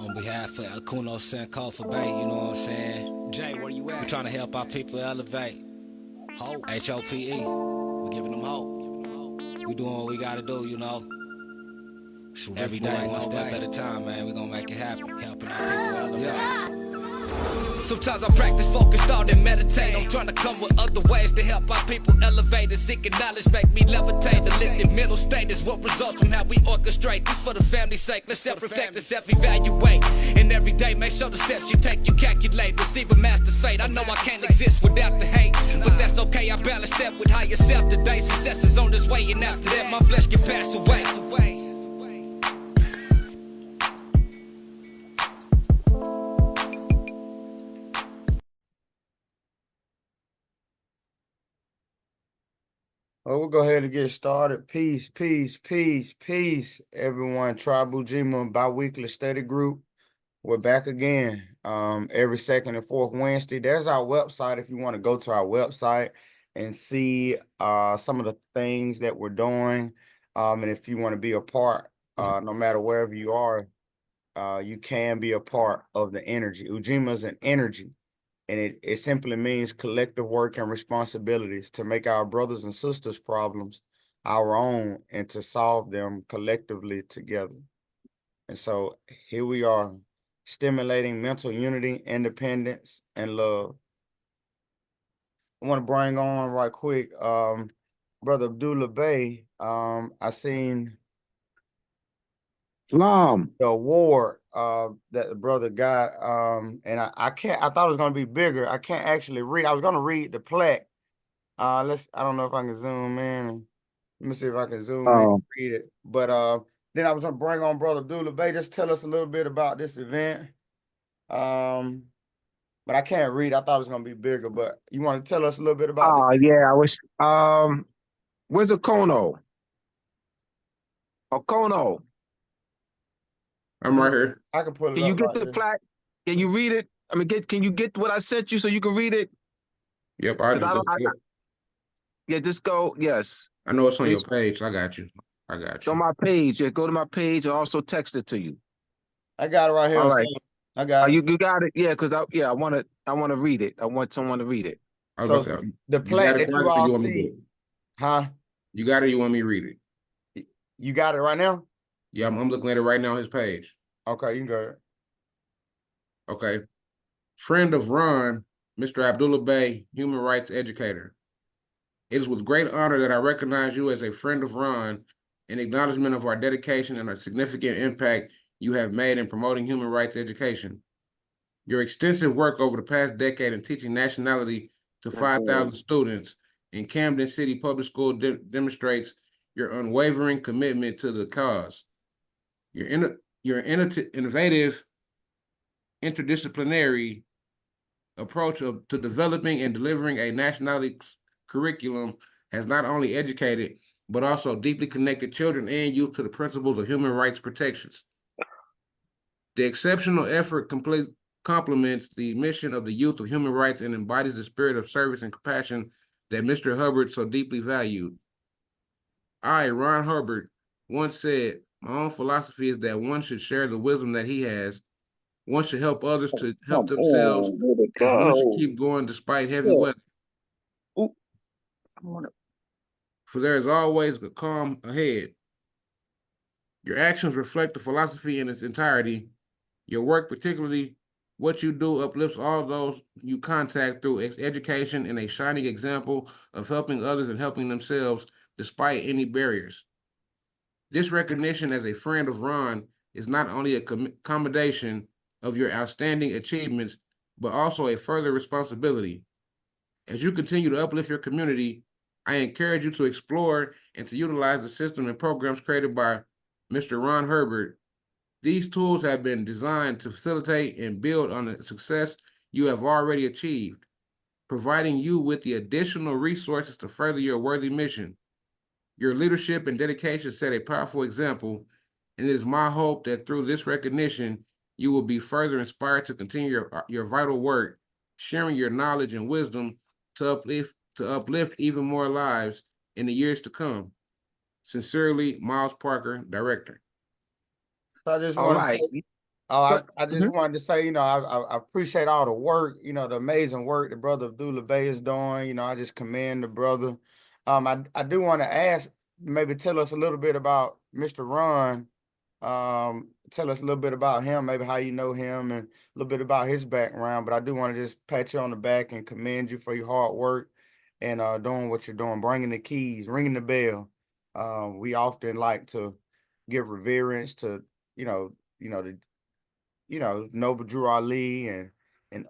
On behalf of Akuno Senko for Bay, you know what I'm saying? Jay, where you at? We trying to help our people elevate. Hope. H-O-P-E. We giving them hope. We doing what we gotta do, you know. Every day, one step at a time, man. We gonna make it happen. Helping our people elevate. Yeah. Sometimes I practice focus, thought, and meditate. I'm trying to come with other ways to help our people elevate. And seeking knowledge make me levitate. The lifted mental state is what results from how we orchestrate. This for the family's sake. Let's self-reflect and self-evaluate. And every day, make sure the steps you take, you calculate. Receive a master's fate. I know I can't exist without the hate, but that's okay. I balance that with higher self today. Success is on this way, and after that, my flesh can pass away. Well, we'll go ahead and get started. Peace, peace, peace, peace, everyone. Tribal Jima bi-weekly study group. We're back again every second and fourth Wednesday. There's our website if you want to go to our website and see some of the things that we're doing. And if you want to be a part, no matter wherever you are, you can be a part of the energy. Ujima is an energy. And it simply means collective work and responsibilities to make our brothers and sisters' problems our own and to solve them collectively together. And so here we are, stimulating mental unity, independence, and love. I want to bring on right quick, Brother Abdullah Bey. I seen Islam. the award that the brother got, and I thought it was gonna be bigger. I can't actually read. I was gonna read the plaque. I don't know if I can zoom in. Let me see if I can zoom in and read it. But then I was gonna bring on Brother Abdullah Bey. Just tell us a little bit about this event. But I can't read. I thought it was gonna be bigger, but you want to tell us a little bit about this? Yeah, I wish where's Okono? Okono. I'm right here. I can pull it up. Can you get right the there. plaque? Can you read it? I mean, can you get what I sent you so you can read it? Yep, Yeah, just go. Yes, I know it's on your page. I got you. It's on my page. Yeah, go to my page and also text it to you. I got it right here. All right. So I got it. You got it. Yeah, because I want to read it. I want someone to read it. So the plaque that you all see, huh? You got it. You want me to read it? You got it right now? Yeah, I'm looking at it right now on his page. Okay, you can go ahead. Okay. Friend of Ron, Mr. Abdullah Bey, human rights educator. It is with great honor that I recognize you as a friend of Ron in acknowledgement of our dedication and our significant impact you have made in promoting human rights education. Your extensive work over the past decade in teaching nationality to 5,000 students in Camden City Public School demonstrates your unwavering commitment to the cause. Your innovative, interdisciplinary approach to developing and delivering a nationality curriculum has not only educated, but also deeply connected children and youth to the principles of human rights protections. The exceptional effort complements the mission of the youth of human rights and embodies the spirit of service and compassion that Mr. Hubbard so deeply valued. I, Ron Hubbard, once said, my own philosophy is that one should share the wisdom that he has. One should help others to help themselves. One should keep going despite heavy weather. For there is always a calm ahead. Your actions reflect the philosophy in its entirety. Your work, particularly what you do, uplifts all those you contact through education and a shining example of helping others and helping themselves despite any barriers. This recognition as a friend of Ron is not only a commendation of your outstanding achievements, but also a further responsibility. As you continue to uplift your community, I encourage you to explore and to utilize the system and programs created by Mr. Ron Herbert. These tools have been designed to facilitate and build on the success you have already achieved, providing you with the additional resources to further your worthy mission. Your leadership and dedication set a powerful example, and it is my hope that through this recognition, you will be further inspired to continue your vital work, sharing your knowledge and wisdom to uplift even more lives in the years to come. Sincerely, Miles Parker, Director. So I just want to say, Oh, But I just wanted to say, I appreciate all the work, the amazing work the brother Abdullah Bey is doing. I just commend the brother. I do want to ask, maybe tell us a little bit about Mr. Ron. Tell us a little bit about him, maybe how you know him and a little bit about his background. But I do want to just pat you on the back and commend you for your hard work and doing what you're doing, bringing the keys, ringing the bell. We often like to give reverence to, the Noble Drew Ali and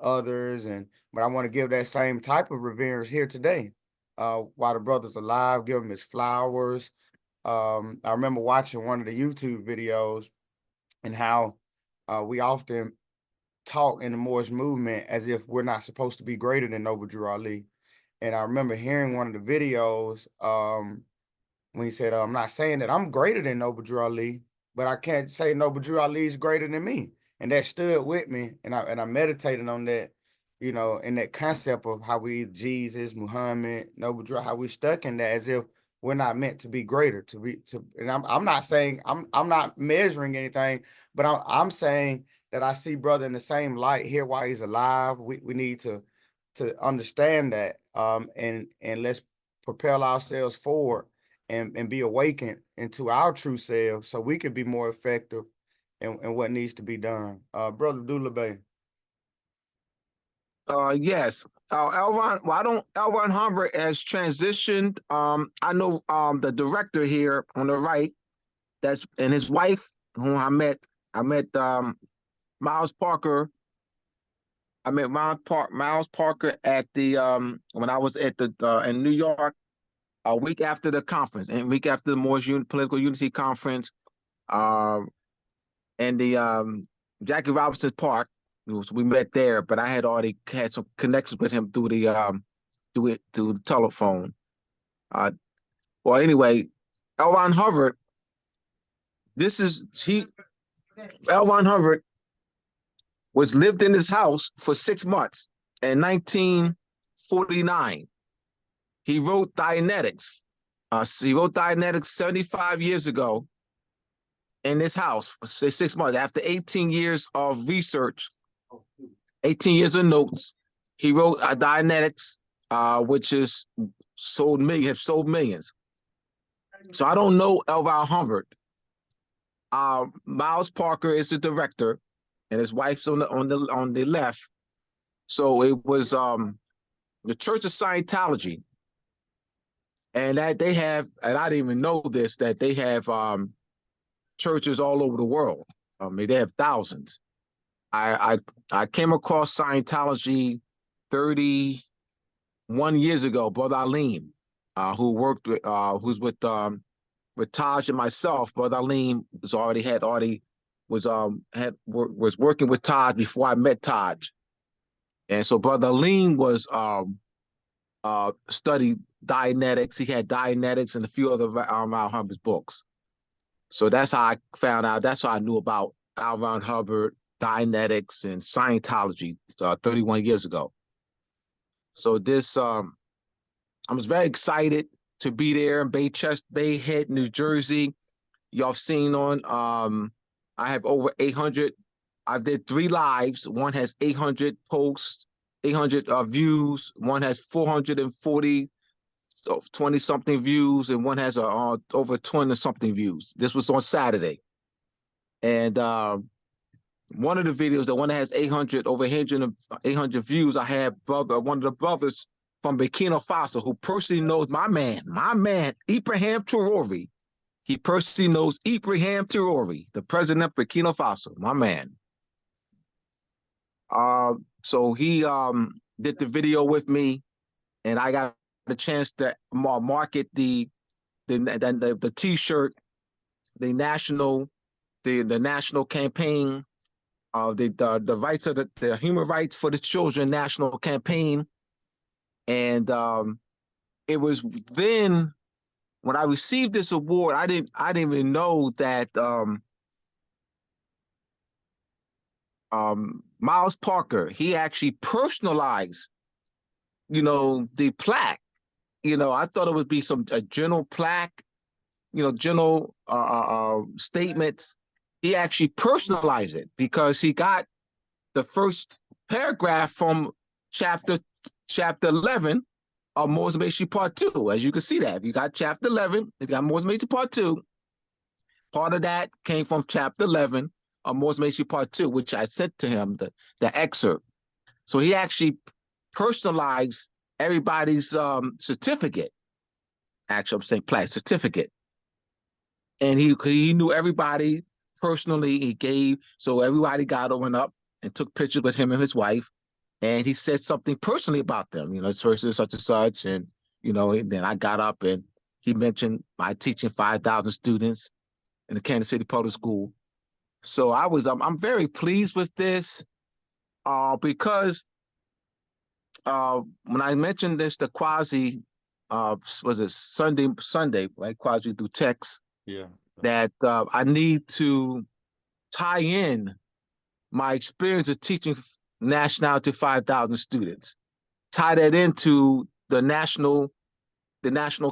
others, but I want to give that same type of reverence here today. While the brother's alive, give him his flowers. I remember watching one of the YouTube videos and how we often talk in the Moorish movement as if we're not supposed to be greater than Noble Drew Ali. And I remember hearing one of the videos when he said, I'm not saying that I'm greater than Noble Drew Ali, but I can't say Noble Drew Ali is greater than me. And that stood with me. And I meditated on that, in that concept of how we, Jesus, Muhammad, Noble Drew, how we stuck in that as if we're not meant to be greater, and I'm not saying I'm not measuring anything, but I'm saying that I see brother in the same light here while he's alive. We need to understand that and let's propel ourselves forward and be awakened into our true selves so we can be more effective in what needs to be done. Brother Abdullah Bey. yes. Elron, well, I don't. Elron Humbert has transitioned. I know the director here on the right. That's and his wife, whom I met. I met Miles Parker. I met Miles Parker at the when I was at the in New York a week after the conference, and a week after the Political Unity Conference, uh, and the Jackie Robinson Park. We met there, but I had already had some connections with him through the telephone. Uh, well, anyway, L. Ron Hubbard. This is he. L. Ron Hubbard was lived in his house for 6 months in 1949. He wrote Dianetics. He wrote Dianetics 75 years ago in this house for 6 months. After 18 years of research, 18 years of notes, he wrote Dianetics, which is have sold millions. So I don't know Elval Humbert. Miles Parker is the director, and his wife's on the left. So it was the Church of Scientology, and that they have, and I didn't even know this, that they have churches all over the world. I mean, they have thousands. I came across Scientology 31 years ago. Brother Aleem, who worked with, who's with Taj and myself. Brother Aleem was working with Taj before I met Taj, and so Brother Aleem was studied Dianetics. He had Dianetics and a few other Al Hubbard's books. So that's how I found out. That's how I knew about Al Ron Hubbard, Dianetics, and Scientology 31 years ago. So I was very excited to be there in Bay Head, New Jersey. Y'all have seen on, I have over 800. I did 3 lives. One has 800 posts, 800 views. One has 440, so 20 something views, and one has over 20 something views. This was on Saturday. And one of the videos, the one that has 800 views, I had one of the brothers from Burkina Faso who personally knows my man, Ibrahim Traore. He personally knows Ibrahim Traore, the president of Burkina Faso, my man. So he did the video with me, and I got the chance to market the T-shirt, the national campaign, the rights of the human rights for the children national campaign, and it was then when I received this award. I didn't even know that Miles Parker, he actually personalized, the plaque. I thought it would be a general plaque, general statements. he actually personalized it because he got the first paragraph from chapter 11 of Moses Macy Part 2. As you can see that. If you got chapter 11, if you got Moses Macy Part 2, part of that came from chapter 11 of Moses Macy Part 2, which I sent to him, the excerpt. So he actually personalized everybody's certificate. Actually, I'm saying class certificate. And he knew everybody personally. He gave, so everybody went up and took pictures with him and his wife. And he said something personally about them, this person is such and such. And, and then I got up and he mentioned my teaching 5,000 students in the Kansas City Public School. So I'm very pleased with this because when I mentioned this to Quasi, was it Sunday, right? Quasi through text. Yeah. That I need to tie in my experience of teaching nationality to 5,000 students, tie that into the national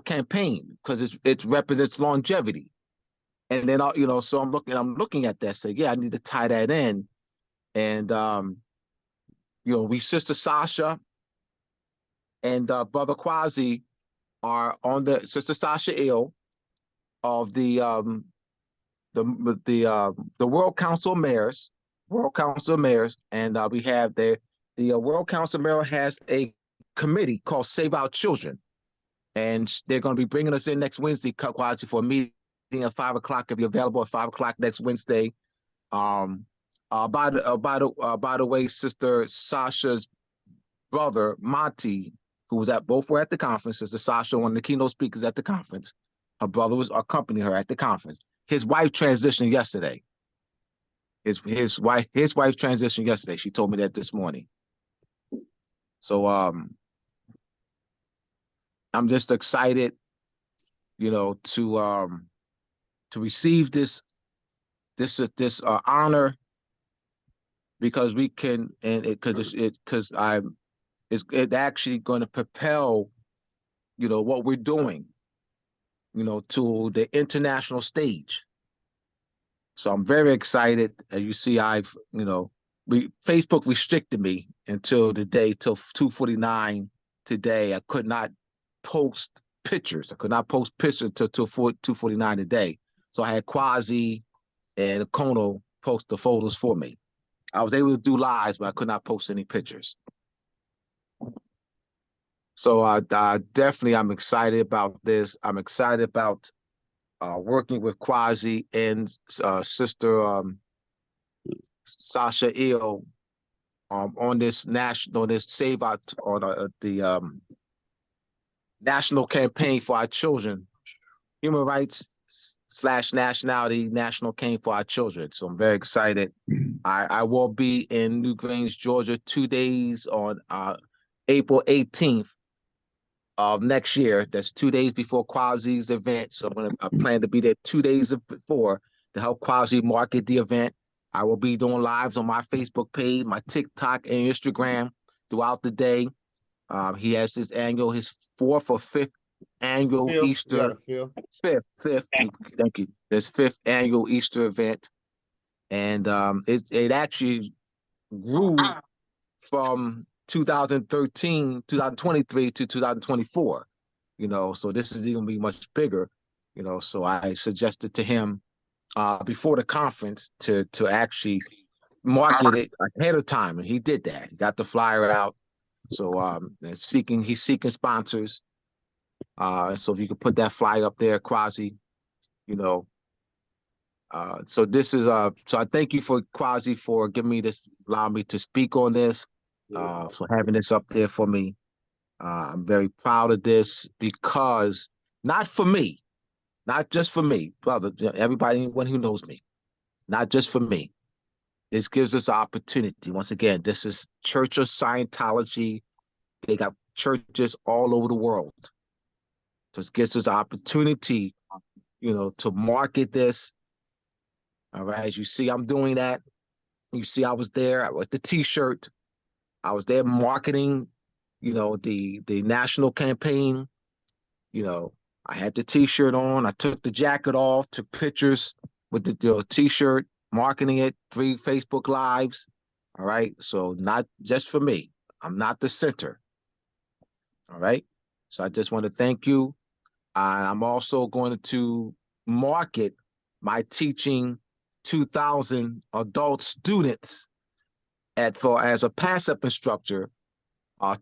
campaign because it represents longevity. And then so I'm looking at that. Say, yeah, I need to tie that in. And we Sister Sasha and Brother Quasi are on the Sister Sasha Ill of the World Council of Mayors, and we have the World Council of Mayors has a committee called Save Our Children, and they're going to be bringing us in next Wednesday, Quasi, for a meeting at 5 o'clock. If you're available at 5 o'clock next Wednesday. By the way, Sister Sasha's brother Monty, who was both were at the conference. Sister Sasha, one of the keynote speakers at the conference. Her brother was accompanying her at the conference. His wife transitioned yesterday. His wife transitioned yesterday. She told me that this morning. So I'm just excited, to receive this honor because we can, and because it's actually going to propel, what we're doing, to the international stage. So I'm very excited. As you see, Facebook restricted me until 2:49 today. I could not post pictures. I could not post pictures until 2:49 today. So I had Quasi and Kono post the photos for me. I was able to do lives, but I could not post any pictures. So I definitely, I'm excited about this. I'm excited about working with Quasi and Sister Sasha Eel on this Save Our on the national campaign for our children, human rights / nationality national campaign for our children. So I'm very excited. I will be in New Grange, Georgia, 2 days on April 18th of next year. That's 2 days before Quasi's event. So I plan to be there 2 days before to help Quasi market the event. I will be doing lives on my Facebook page, my TikTok and Instagram throughout the day. He has his fourth or fifth annual Easter. Fifth. Thank you. His fifth annual Easter event. And it actually grew from 2023 to 2024, so this is going to be much bigger, so I suggested to him before the conference to actually market it ahead of time, and he did that. He got the flyer out. So he's seeking sponsors. So if you could put that flyer up there, Quasi, so this is so I thank you for Quasi for giving me this, allowing me to speak on this, for having this up there for me. I'm very proud of this because not just for me, brother, everybody, anyone who knows me, not just for me. This gives us opportunity. Once again, this is Church of Scientology. They got churches all over the world. So it gives us opportunity, to market this. All right, as you see, I'm doing that. You see, I was there with the T-shirt. I was there marketing, the national campaign. I had the T-shirt on. I took the jacket off, took pictures with the T-shirt, marketing it, 3 Facebook Lives. All right. So not just for me. I'm not the center. All right. So I just want to thank you. And I'm also going to market my teaching 2,000 adult students as a passive instructor,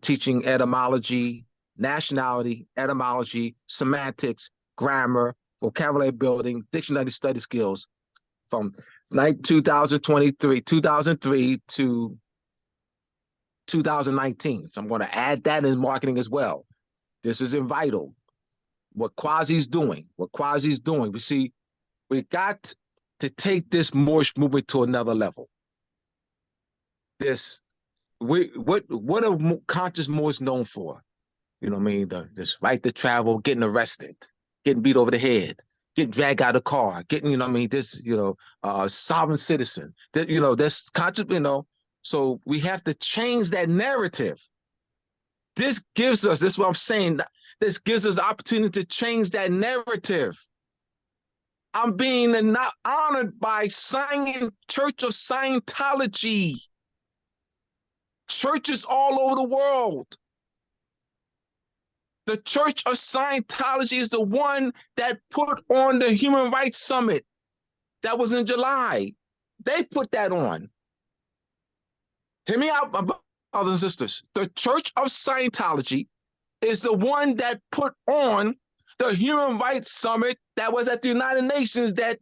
teaching etymology, nationality, etymology, semantics, grammar, vocabulary building, dictionary study skills from 2003 to 2019. So I'm going to add that in marketing as well. This is vital. What Quasi's doing. We see, we got to take this Moorish movement to another level. What are conscious Moors known for? You know what I mean? This right to travel, getting arrested, getting beat over the head, getting dragged out of the car, getting, you know what I mean, this, sovereign citizen. That, that's conscious, so we have to change that narrative. This is what I'm saying, this gives us the opportunity to change that narrative. I'm being not honored by Church of Scientology. Churches all over the world. The Church of Scientology is the one that put on the Human Rights Summit that was in July. They put that on. Hear me out, my brothers and sisters. The Church of Scientology is the one that put on the Human Rights Summit that was at the United Nations, that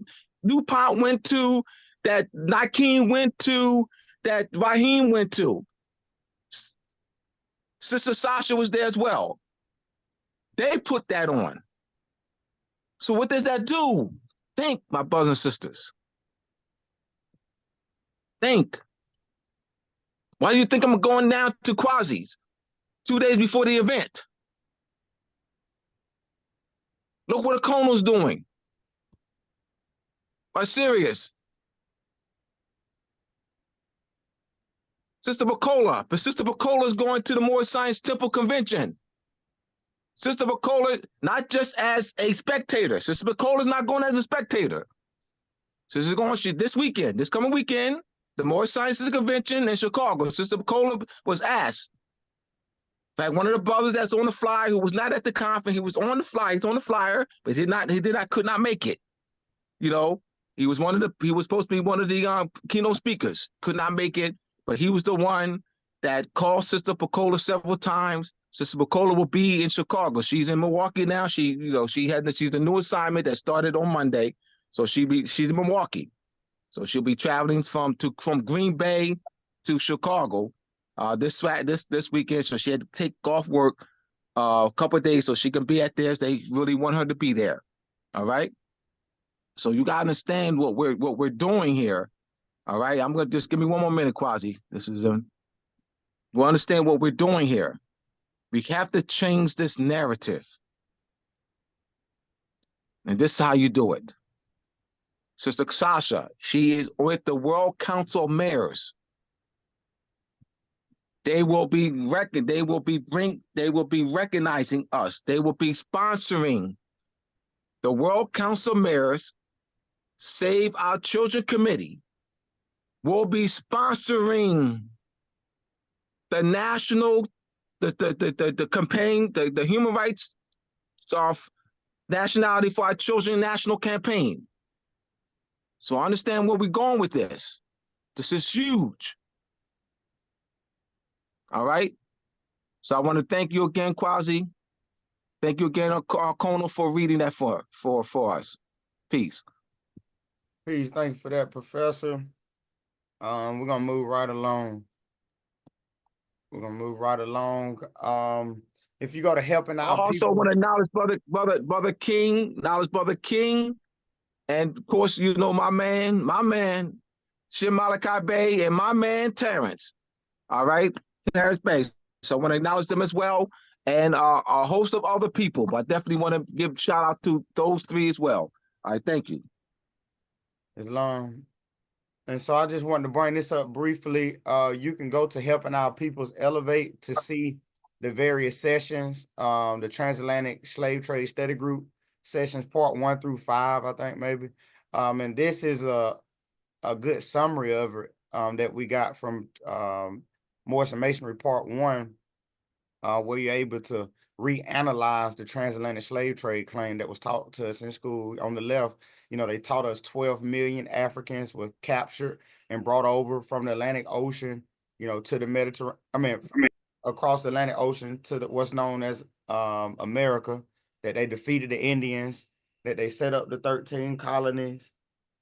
DuPont went to, that Nakeem went to, that Raheem went to. Sister Sasha was there as well. They put that on. So what does that do? Think, my brothers and sisters. Think. Why do you think I'm going now to Quasi's 2 days before the event? Look what Akono's doing. Are serious? Sister Bacola, but Sister Bacola is going to the Moorish Science Temple Convention. Sister Bacola, not just as a spectator. Sister Bacola is not going as a spectator. Sister going this weekend, this coming weekend, the Moorish Sciences Convention in Chicago. Sister Bacola was asked. In fact, one of the brothers that's on the flyer, who was not at the conference, he was on the flyer. He's on the flyer, but could not make it. He was supposed to be one of the keynote speakers. Could not make it, but he was the one that called Sister Bacola several times. Sister Bacola will be in Chicago. She's in Milwaukee now. She's the new assignment that started on Monday. So she's in Milwaukee. So she'll be traveling from Green Bay to Chicago this weekend. So she had to take off work a couple of days so she can be at theirs. They really want her to be there. All right. So you gotta understand what we're doing here. All right. I'm gonna just give me one more minute, Quasi. We'll understand what we're doing here. We have to change this narrative. And this is how you do it. Sister Sasha, she is with the World Council of Mayors. They will be recognizing us. They will be sponsoring the World Council of Mayors. Save Our Children Committee will be sponsoring the national, the campaign, the human rights of nationality for our children national campaign. So I understand where we're going with this. This is huge. All right. So I want to thank you again, Quasi. Thank you again, Kono, for reading that for us. Peace. Peace. Thank you for that, Professor. We're gonna move right along. If you go to helping out I also want to acknowledge brother King, and of course, my man, Shim Malachi Bey, and my man Terrence. All right, Terrence Bay. So I want to acknowledge them as well, and a host of other people. But I definitely want to give shout out to those 3 as well. All right, thank you. And so I just wanted to bring this up briefly. You can go to Helping Our Peoples Elevate to see the various sessions, the Transatlantic Slave Trade Study Group sessions, part 1 through 5, I think maybe. And this is a good summary of it that we got from Morrison Masonry Part 1, where you're able to reanalyze the transatlantic slave trade claim that was taught to us in school. On the left, they taught us 12 million Africans were captured and brought over from the Atlantic Ocean, to the Mediterranean. I mean, across the Atlantic Ocean to what's known as America. That they defeated the Indians, that they set up the 13 colonies,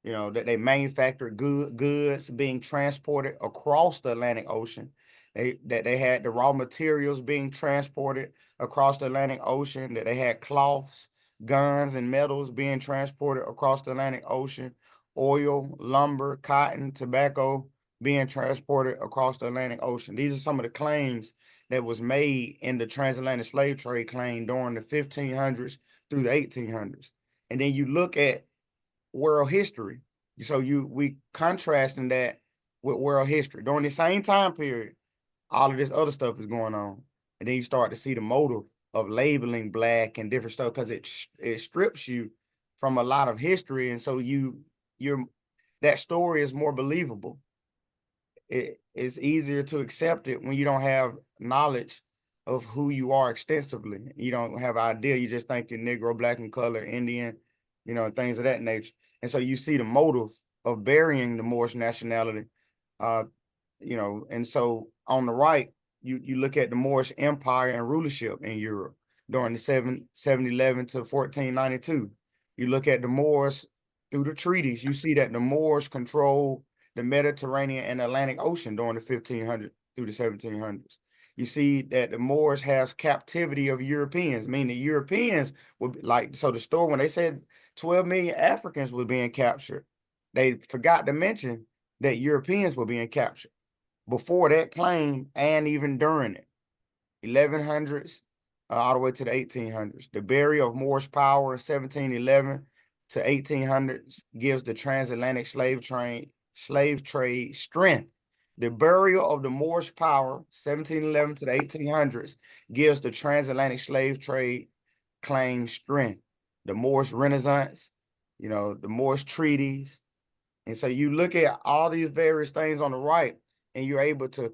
that they manufactured goods being transported across the Atlantic Ocean. That they had the raw materials being transported across the Atlantic Ocean, that they had cloths, guns, and metals being transported across the Atlantic Ocean, oil, lumber, cotton, tobacco being transported across the Atlantic Ocean. These are some of the claims that was made in the transatlantic slave trade claim during the 1500s through the 1800s. And then you look at world history. So we contrasting that with world history. During the same time period, all of this other stuff is going on. And then you start to see the motive of labeling black and different stuff, because it strips you from a lot of history. And so you're that story is more believable. It's easier to accept it when you don't have knowledge of who you are extensively. You don't have an idea. You just think you're Negro, black and color, Indian, things of that nature. And so you see the motive of burying the Moorish nationality, and so on the right, you look at the Moorish Empire and rulership in Europe during the 711 to 1492. You look at the Moors through the treaties, you see that the Moors control the Mediterranean and Atlantic Ocean during the 1500s through the 1700s. You see that the Moors have captivity of Europeans, meaning the Europeans would be like, so the story, when they said 12 million Africans were being captured, they forgot to mention that Europeans were being captured before that claim and even during it. 1100s all the way to the 1800s. The burial of Moorish power in 1711 to 1800s gives the transatlantic slave trade strength. The burial of the Moorish power, 1711 to the 1800s, gives the transatlantic slave trade claim strength. The Moorish Renaissance, the Moorish treaties. And so you look at all these various things on the right, and you're able to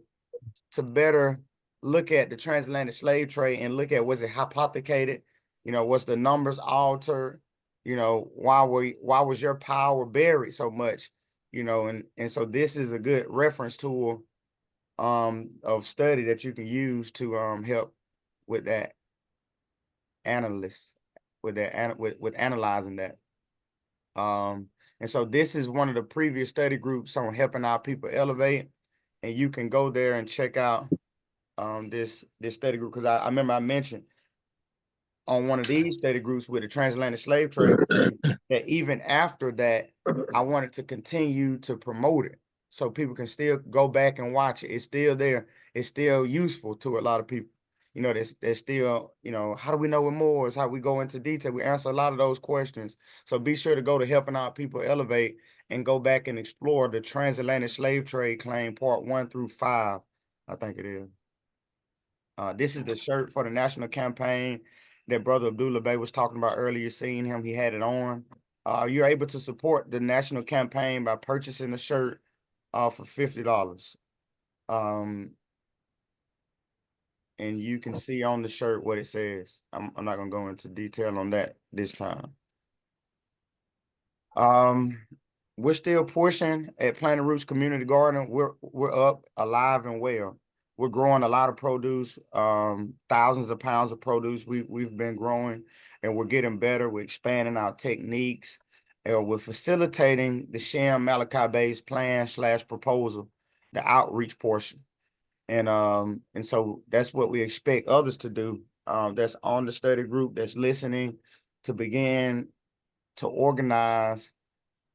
better look at the transatlantic slave trade and look at, was it hypothecated? Was the numbers altered? Why was your power buried so much? And so this is a good reference tool of study that you can use to help with that analyst, with analyzing that. And so this is one of the previous study groups on helping our people elevate, and you can go there and check out this study group, because I remember I mentioned on one of these study groups with the transatlantic slave trade claim that even after that, I wanted to continue to promote it so people can still go back and watch it. It's still there. It's still useful to a lot of people. There's still, how do we know what more is? How we go into detail. We answer a lot of those questions. So be sure to go to Helping Our People Elevate and go back and explore the transatlantic slave trade claim part 1 through 5. I think it is. This is the shirt for the national campaign that Brother Abdullah Bey was talking about earlier. Seeing him, he had it on. You're able to support the national campaign by purchasing the shirt for $50. And you can see on the shirt what it says. I'm not gonna go into detail on that this time. We're still pushing at Planet Roots Community Garden. We're up, alive and well. We're growing a lot of produce, thousands of pounds of produce. We've been growing, and we're getting better. We're expanding our techniques. We're facilitating the Shem Malachi Bay's plan/proposal, the outreach portion. And so that's what we expect others to do. That's on the study group, that's listening, to begin to organize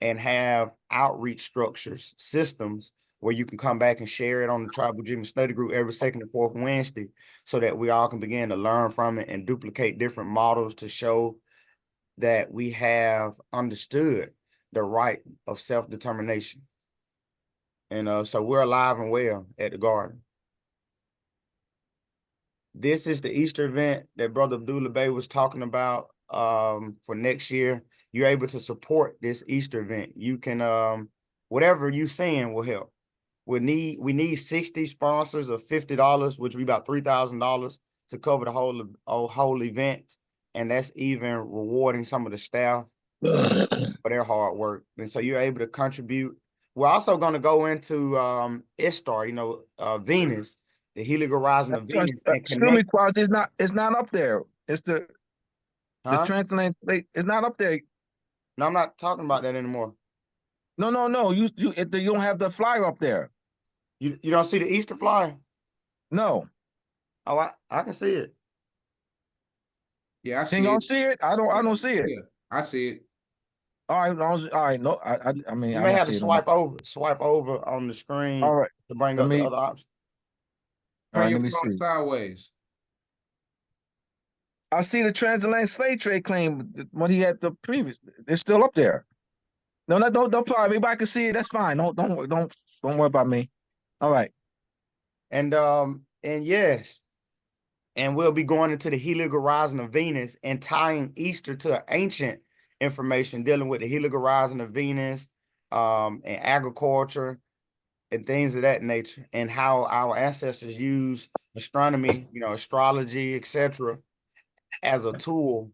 and have outreach structures, systems, where you can come back and share it on the Tribal Dream Study Group every second and fourth Wednesday, so that we all can begin to learn from it and duplicate different models to show that we have understood the right of self-determination. And so we're alive and well at the garden. This is the Easter event that Brother Abdullah Bey was talking about for next year. You're able to support this Easter event. You can whatever you send will help. We need 60 sponsors of $50, which would be about $3,000 to cover the whole event. And that's even rewarding some of the staff for their hard work. And so you're able to contribute. We're also going to go into Istar, Venus, the helical horizon of Venus, and Excuse me, connect. Quality, it's not up there. It's the Huh? transatlantic plate. It's not up there. No, I'm not talking about that anymore. No. You don't have the flyer up there. You don't see the Easter flyer? No. Oh, I can see it. Yeah, I Can see y'all it. see it? I don't see it. Yeah, I see it. All right, all right. No, I mean You I may don't have to see it on my. swipe over on the screen All right. to bring Let up the me other options. all Turn right, your let me phone see. sideways. I see the transatlantic slave trade claim when he had the previous. It's still up there. No, don't probably. Everybody can see it. That's fine. Don't worry about me. All right. And yes, and we'll be going into the helical horizon of Venus and tying Easter to ancient information dealing with the helical horizon of Venus, and agriculture and things of that nature, and how our ancestors use astronomy, astrology, etc., as a tool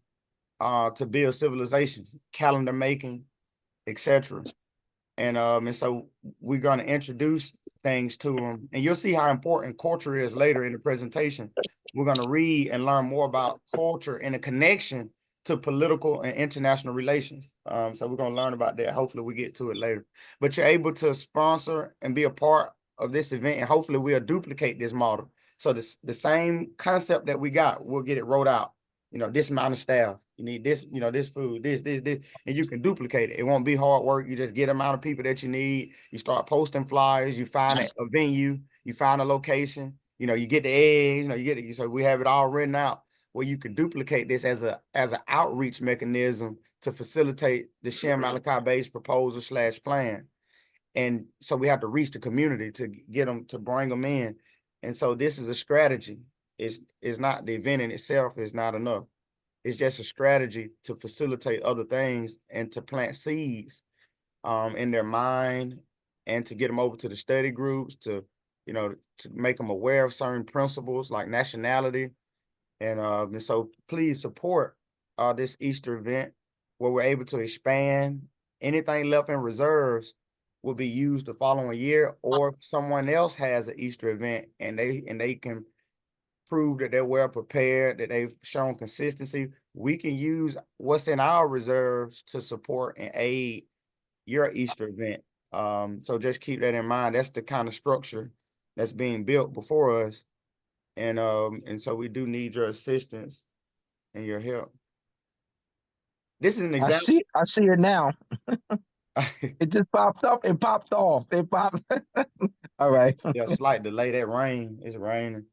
to build civilizations, calendar making, etc. And so we're going to introduce things to them, and you'll see how important culture is later in the presentation. We're going to read and learn more about culture and the connection to political and international relations. So we're going to learn about that. Hopefully we get to it later. But you're able to sponsor and be a part of this event, and hopefully we'll duplicate this model. So the same concept that we got, we'll get it rolled out. This amount of staff. You need this, this food, this, and you can duplicate it. It won't be hard work. You just get the amount of people that you need. You start posting flyers. You find a venue. You find a location. You get the eggs. You get it. So we have it all written out where you can duplicate this as an outreach mechanism to facilitate the Shem Malachi based proposal / plan. And so we have to reach the community to get them, to bring them in. And so this is a strategy. It's not the event in itself is not enough. It's just a strategy to facilitate other things and to plant seeds in their mind, and to get them over to the study groups, to make them aware of certain principles like nationality. And so please support this Easter event where we're able to expand. Anything left in reserves will be used the following year, or if someone else has an Easter event and they can prove that they're well prepared, that they've shown consistency, we can use what's in our reserves to support and aid your Easter event. So just keep that in mind. That's the kind of structure that's being built before us. And so we do need your assistance and your help. This is an example. I see it now. It just popped up and popped off. It popped. All right. Yeah, slight delay. That rain. It's raining.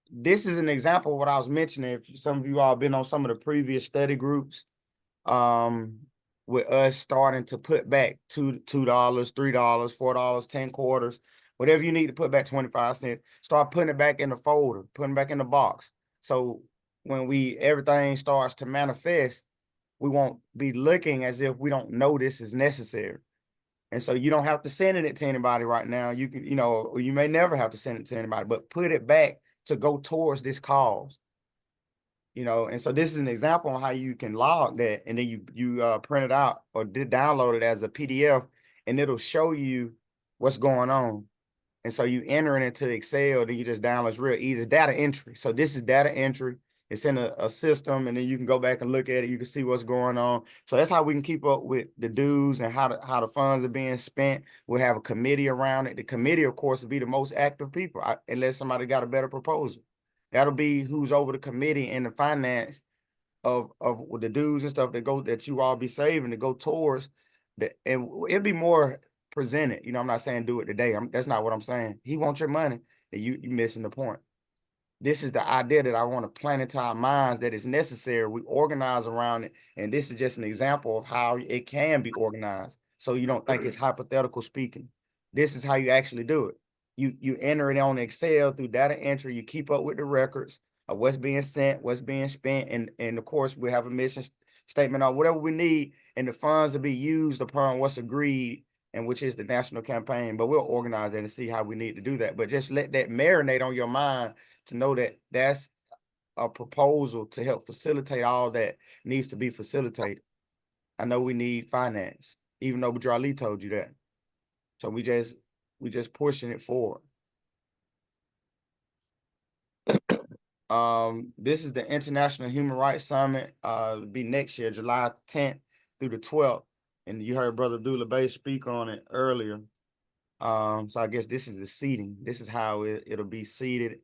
This is an example of what I was mentioning. If some of you all been on some of the previous study groups, with us starting to put back $2, $3, $4, 10 quarters, whatever you need to put back 25 cents, start putting it back in the folder, putting it back in the box. So when everything starts to manifest, we won't be looking as if we don't know this is necessary. And so you don't have to send it to anybody right now. You can, or you may never have to send it to anybody, but put it back to go towards this cause. And so this is an example on how you can log that, and then you print it out or download it as a PDF, and it'll show you what's going on. And so you enter it into Excel, then you just download. It's real easy. It's data entry. So this is data entry. It's in a system, and then you can go back and look at it. You can see what's going on. So that's how we can keep up with the dues and how the funds are being spent. We'll have a committee around it. The committee, of course, will be the most active people, unless somebody got a better proposal. That'll be who's over the committee and the finance of the dues and stuff that you all be saving to go towards and it'd be more presented. I'm not saying do it today. That's not what I'm saying. He wants your money, and you missing the point. This is the idea that I want to plant into our minds, that it's necessary. We organize around it, and this is just an example of how it can be organized. So you don't think it's hypothetical speaking. This is how you actually do it. You enter it on Excel through data entry. You keep up with the records of what's being sent, what's being spent, and of course we have a mission statement or whatever we need, and the funds will be used upon what's agreed, and which is the national campaign. But we'll organize that and see how we need to do that. But just let that marinate on your mind to know that that's a proposal to help facilitate all that needs to be facilitated. I know we need finance, even though Lee told you that. So we just pushing it forward. This is the International Human Rights Summit. It'll be next year, July 10th through the 12th. And you heard Brother Abdullah Bay speak on it earlier. So I guess this is the seating. This is how it'll be seated.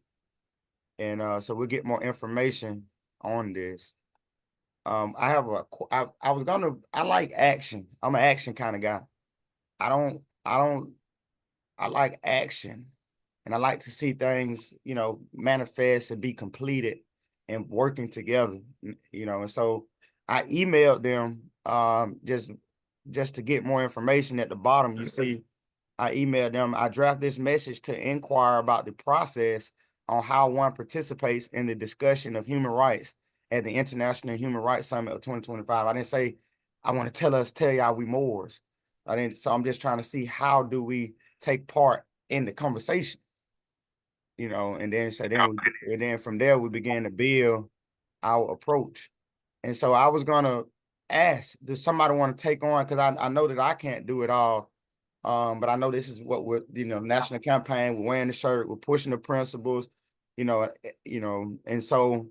And so we'll get more information on this. I like action. I'm an action kind of guy. I like action. And I like to see things, manifest and be completed and working together, and so I emailed them just to get more information. At the bottom, you see, I emailed them. I draft this message to inquire about the process on how one participates in the discussion of human rights at the International Human Rights Summit of 2025. I didn't say, I want to tell y'all we Moors. So I'm just trying to see how do we take part in the conversation. And then from there we began to build our approach. And so I was gonna ask, does somebody want to take on? Because I know that I can't do it all. But I know this is what we're, national campaign, we're wearing the shirt, we're pushing the principles, and so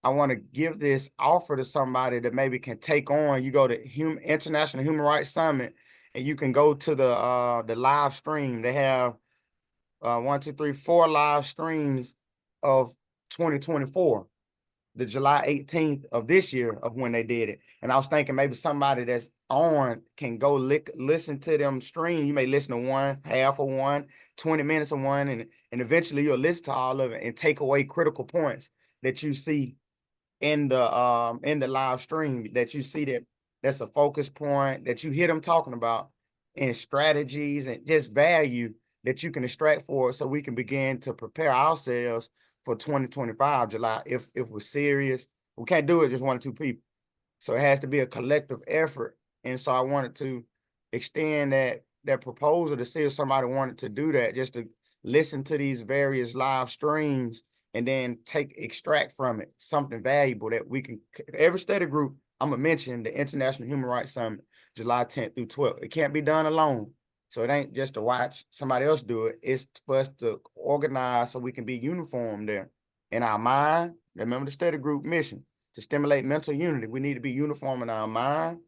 I want to give this offer to somebody that maybe can take on. You go to International Human Rights Summit, and you can go to the live stream. They have 4 live streams of 2024, the July 18th of this year of when they did it. And I was thinking maybe somebody that's on can go listen to them stream. You may listen to one, half of one, 20 minutes of one, and eventually you'll listen to all of it and take away critical points that you see in the live stream, that you see that's a focus point that you hear them talking about, and strategies and just value that you can extract for us, so we can begin to prepare ourselves for 2025 July. If we're serious, we can't do it just 1 or 2 people. So it has to be a collective effort. And so I wanted to extend that proposal to see if somebody wanted to do that, just to listen to these various live streams and then extract from it something valuable that we can. Every study group, I'm gonna mention the International Human Rights Summit, July 10th through 12th. It can't be done alone. So it ain't just to watch somebody else do it. It's for us to organize so we can be uniform there. In our mind, remember the study group mission, to stimulate mental unity. We need to be uniform in our mind,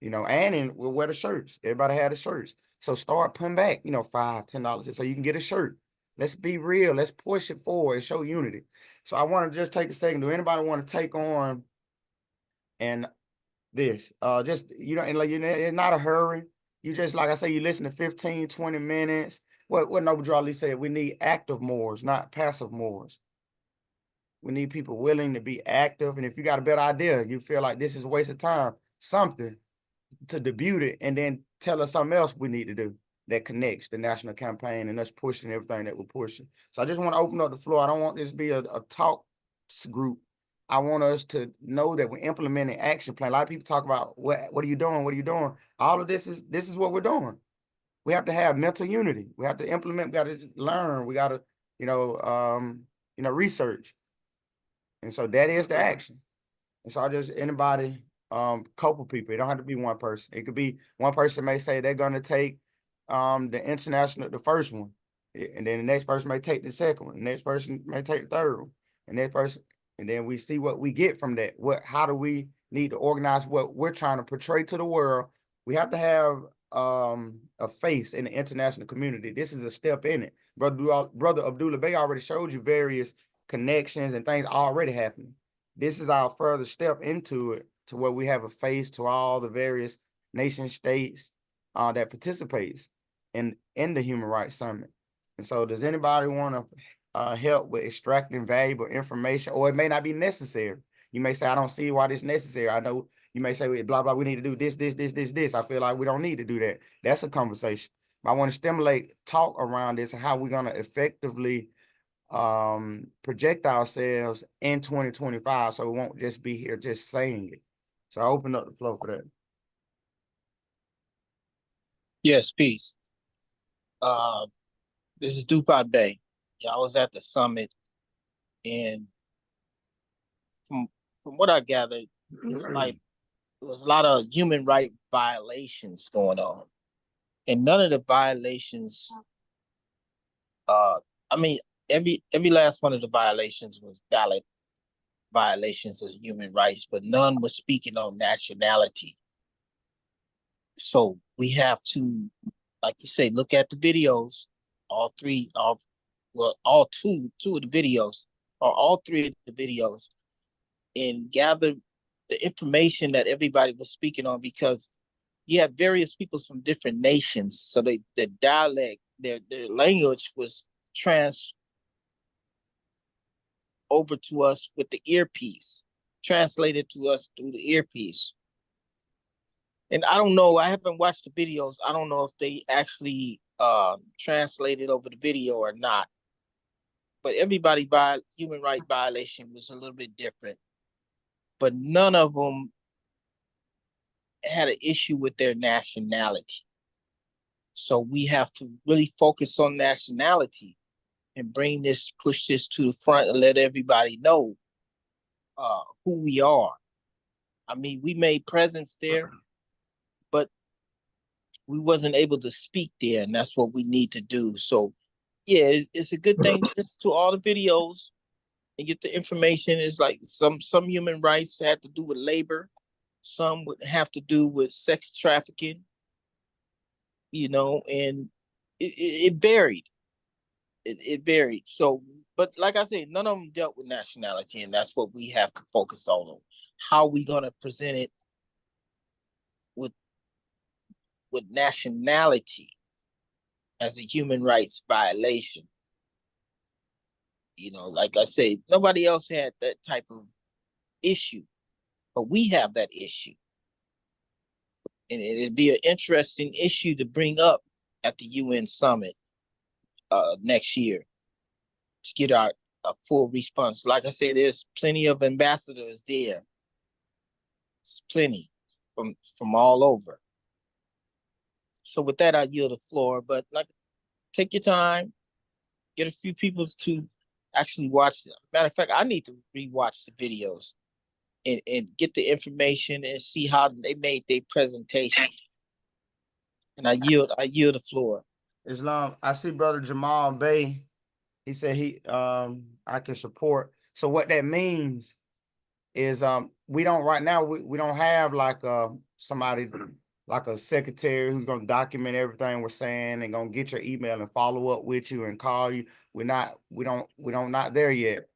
and we'll wear the shirts. Everybody had the shirts. So start putting back, $5, $10 so you can get a shirt. Let's be real. Let's push it forward and show unity. So I want to just take a second. Do anybody want to take on and this? Just, and it's not a hurry. You just, like I say, you listen to 15, 20 minutes. What Noble Ali said, we need active Moors, not passive Moors. We need people willing to be active. And if you got a better idea, you feel like this is a waste of time, something to debut it, and then tell us something else we need to do that connects the national campaign and us pushing everything that we're pushing. So I just want to open up the floor. I don't want this to be a talk group. I want us to know that we're implementing action plan. A lot of people talk about what are you doing? What are you doing? All of this is what we're doing. We have to have mental unity. We have to implement, we got to learn, we got to, research. And so that is the action. And so anybody, couple people, it don't have to be one person. It could be one person may say they're going to take the first one, and then the next person may take the second one, the next person may take the third one, and then we see what we get from that. How do we need to organize what we're trying to portray to the world? We have to have a face in the international community. This is a step in it. Brother Abdullah Bay already showed you various connections and things already happening. This is our further step into it, to where we have a face to all the various nation states that participates in the Human Rights Summit. And so does anybody want to help with extracting valuable information? Or it may not be necessary. You may say, I don't see why this is necessary. I know you may say, blah, blah, we need to do this. I feel like we don't need to do that. That's a conversation. But I want to stimulate talk around this and how we're going to effectively project ourselves in 2025, so we won't just be here just saying it. So I open up the floor for that. Yes, peace. This is Dupac Bay. Yeah, I was at the summit, and from what I gathered, it's like there was a lot of human right violations going on, and none of the violations. I mean, every last one of the violations was valid violations of human rights, but none was speaking on nationality. So we have to, like you say, look at the videos, all three, all two of the videos, or all three of the videos, and gather the information that everybody was speaking on, because you have various peoples from different nations. So their dialect, their language was trans over to us with the earpiece, translated to us through the earpiece. And I don't know, I haven't watched the videos. I don't know if they actually translated over the video or not. But everybody by human right violation was a little bit different. But none of them had an issue with their nationality. So we have to really focus on nationality and push this to the front and let everybody know who we are. I mean, we made presence there, but we wasn't able to speak there, and that's what we need to do. So yeah, it's a good thing to listen to all the videos and get the information. It's like some human rights had to do with labor, some would have to do with sex trafficking, and it varied. It varied. So, but like I said, none of them dealt with nationality, and that's what we have to focus on. How we gonna present it with nationality as a human rights violation. Like I say, nobody else had that type of issue, but we have that issue. And it'd be an interesting issue to bring up at the UN summit next year to get a full response. Like I said, there's plenty of ambassadors there. It's plenty from all over. So with that, I yield the floor. But take your time, get a few people to actually watch them. Matter of fact, I need to rewatch the videos and get the information and see how they made their presentation. And I yield the floor. Islam, I see brother Jamal Bay. He said I can support. So what that means is we don't right now we don't have like somebody like a secretary who's gonna document everything we're saying and gonna get your email and follow up with you and call you. We don't not there yet.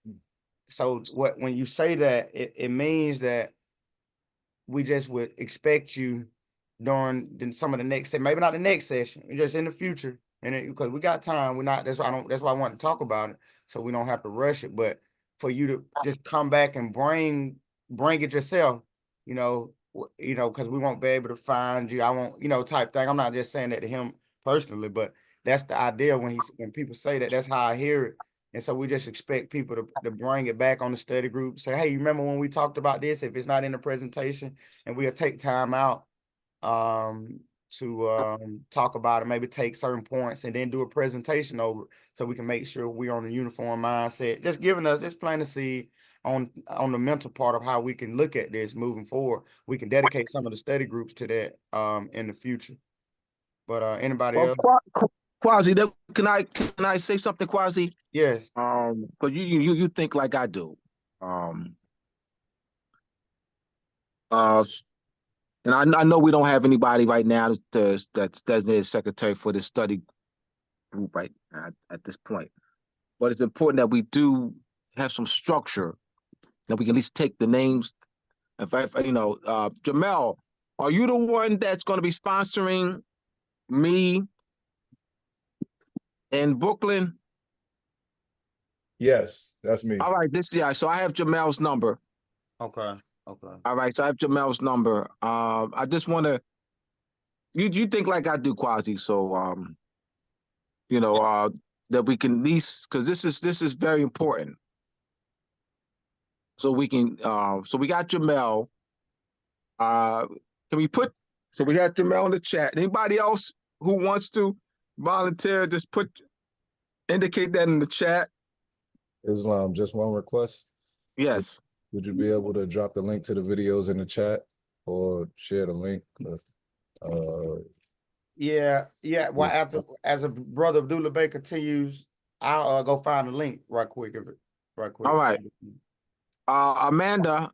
So when you say that, it means that we just would expect you during some of the next maybe not the next session, just in the future. And because we got time, that's why I want to talk about it, so we don't have to rush it. But for you to just come back and bring it yourself, because we won't be able to find you. I won't, type thing. I'm not just saying that to him personally, but that's the idea when people say that, that's how I hear it. And so we just expect people to bring it back on the study group, say, hey, you remember when we talked about this? If it's not in the presentation, and we'll take time out to talk about it, maybe take certain points and then do a presentation over it, so we can make sure we're on the uniform mindset. Just planting a seed on the mental part of how we can look at this moving forward. We can dedicate some of the study groups to that in the future. But anybody else? Quasi, can I say something, Quasi? Yes. Because you think like I do. And I know we don't have anybody right now that's designated secretary for this study group right at this point. But it's important that we do have some structure, that we can at least take the names. Jamel, are you the one that's going to be sponsoring me in Brooklyn? Yes, that's me. All right, so I have Jamel's number. Okay. All right, so I have Jamel's number. I just want to, you think like I do, Quasi, so that we can at least, because this is very important. So we can, so we got Jamel. Can we put, so we got Jamel in the chat. Anybody else who wants to volunteer, just indicate that in the chat. Islam, just one request. Yes. Would you be able to drop the link to the videos in the chat or share the link? Yeah. Well, as a brother Abdullah Bay continues, I'll go find the link right quick. All right. Amanda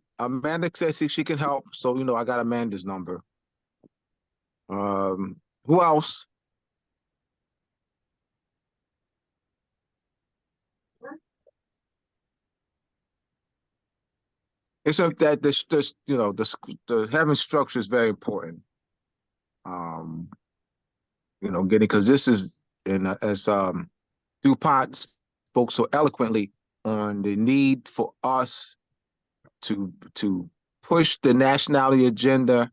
says she can help. So, I got Amanda's number. Who else? It's that the having structure is very important. Getting, because this is, as DuPont spoke so eloquently on the need for us to push the nationality agenda,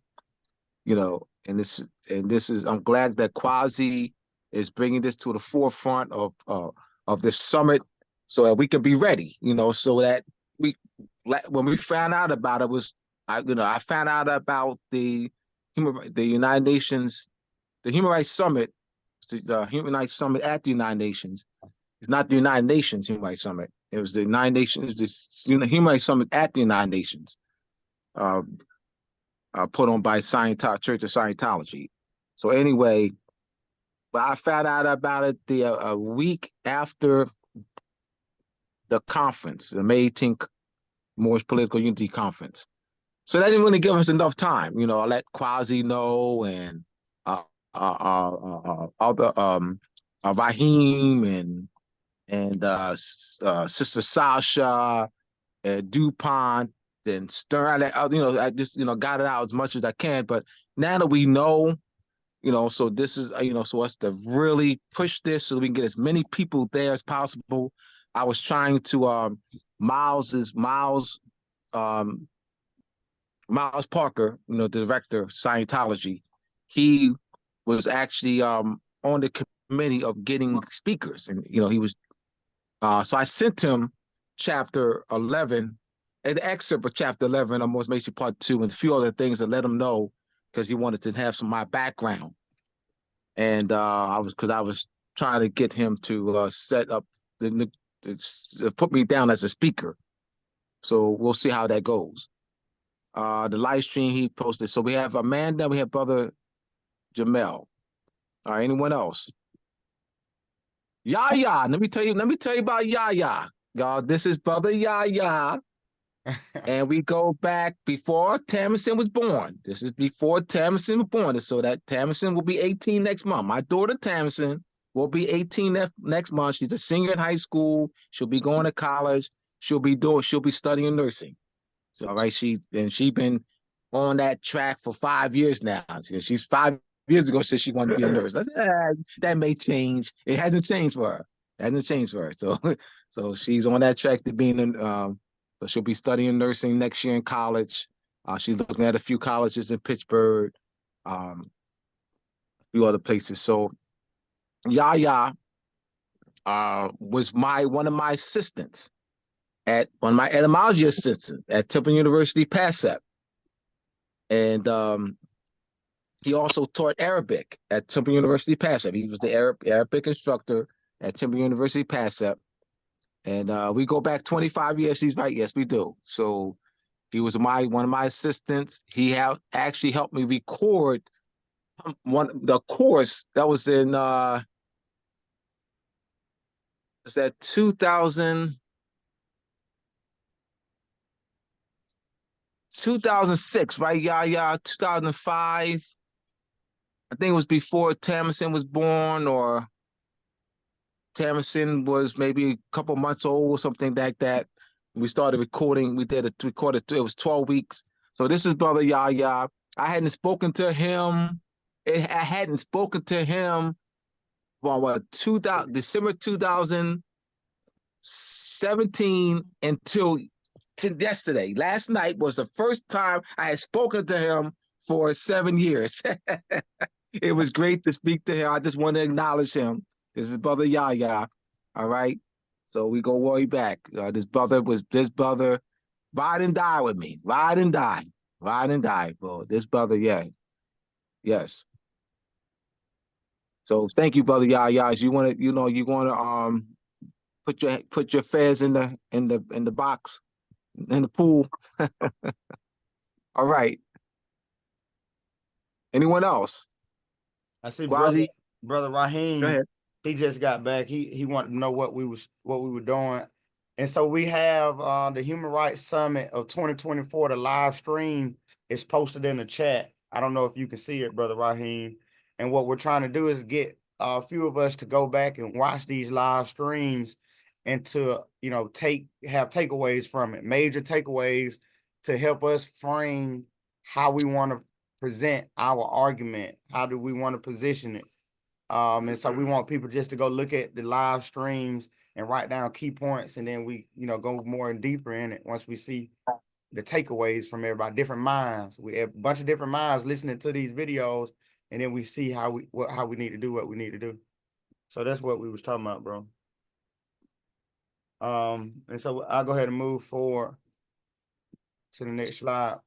and this is, I'm glad that Quasi is bringing this to the forefront of this summit, so that we can be ready, so that when we found out about it I found out about the United Nations, the Human Rights Summit, the Human Rights Summit at the United Nations. It's not the United Nations Human Rights Summit. It was the United Nations, the Human Rights Summit at the United Nations, put on by Church of Scientology. So anyway, but I found out about it a week after the conference, the May 18th Moorish Political Unity Conference. So that didn't really give us enough time. I let Quasi know, and other Rahim and Sister Sasha, DuPont, and Stern. I just got it out as much as I can. But now that we know, so this is so us to really push this so we can get as many people there as possible. I was trying to Miles Parker, the director of Scientology. He was actually on the committee of getting speakers, and he was. So I sent him chapter 11, an excerpt of chapter 11 of Most Major Part 2, and a few other things to let him know, because he wanted to have some of my background. And I was trying to get him to set up put me down as a speaker. So we'll see how that goes. The live stream he posted. So we have Amanda, we have Brother Jamel. All right, anyone else? Yaya, let me tell you about Yaya. Y'all, this is Brother Yaya. And we go back before Tamison was born. This is before Tamison was born. So that Tamison will be 18 next month. My daughter Tamison will be 18 next month. She's a senior in high school. She'll be going to college. She'll be studying nursing. So, all right, she's been on that track for 5 years now. She's 5 years ago said she wanted to be a nurse. I said, that may change. It hasn't changed for her. So she's on that track to being so she'll be studying nursing next year in college. She's looking at a few colleges in Pittsburgh, a few other places. So Yaya was one of my assistants one of my etymology assistants at Temple University, PASEP. And he also taught Arabic at Temple University, PASEP. He was the Arabic instructor at Temple University, PASEP. And we go back 25 years. He's right. Yes, we do. So he was one of my assistants. He actually helped me record the course that was in is that 2006, right? Yeah, 2005. I think it was before Tamison was born, or Tamison was maybe a couple months old or something like that. We started recording. We recorded. It was 12 weeks. So this is Brother Yaya. I hadn't spoken to him. Well, December 2017 until yesterday. Last night was the first time I had spoken to him for 7 years. It was great to speak to him. I just want to acknowledge him. This is Brother Yaya. All right. So we go way back. This brother ride and die with me. Ride and die. Ride and die, bro. This brother, yeah. Yes. So thank you, brother Yah. You wanna, you wanna put your fares in the box, in the pool. All right. Anyone else? I see Wazi, brother go Raheem. ahead. He just got back. He wanted to know what we were doing. And so we have the Human Rights Summit of 2024. The live stream is posted in the chat. I don't know if you can see it, brother Raheem. And what we're trying to do is get a few of us to go back and watch these live streams and to, have takeaways from it, major takeaways to help us frame how we want to present our argument. How do we want to position it? And so we want people just to go look at the live streams and write down key points, and then we, go more and deeper in it once we see the takeaways from everybody, different minds. We have a bunch of different minds listening to these videos, and then we see how we need to do what we need to do. So that's what we was talking about, bro. And so I'll go ahead and move forward to the next slide.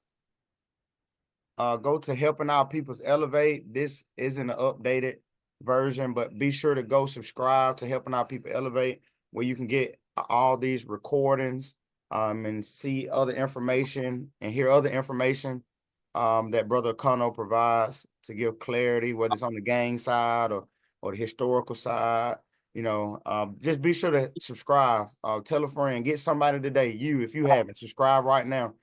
Go to Helping Our Peoples Elevate. This isn't an updated version, but be sure to go subscribe to Helping Our People Elevate, where you can get all these recordings and see other information and hear other information that Brother Kano provides to give clarity, whether it's on the gang side or the historical side. Just be sure to subscribe. Tell a friend, get somebody today. If you haven't, subscribe right now.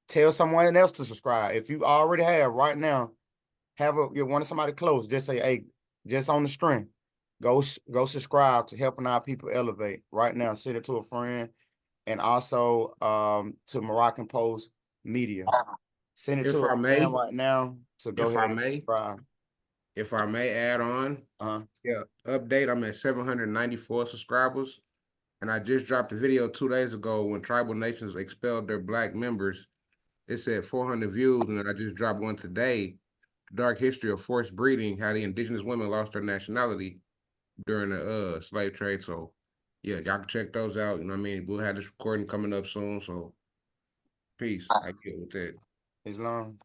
Tell someone else to subscribe. If you already have right now, you want somebody close, just say, hey, just on the strength, go subscribe to Helping Our People Elevate right now. Send it to a friend, and also to Moroccan Post Media. Send it If to I a may, friend right now to go if ahead I and may, subscribe. if I may add on, yeah, update. I'm at 794 subscribers, and I just dropped a video 2 days ago when tribal nations expelled their black members. It said 400 views, and then I just dropped one today. Dark history of forced breeding, how the indigenous women lost their nationality during the slave trade. So yeah, y'all can check those out. You know what I mean? We'll have this recording coming up soon. So peace. I get with that. Islam.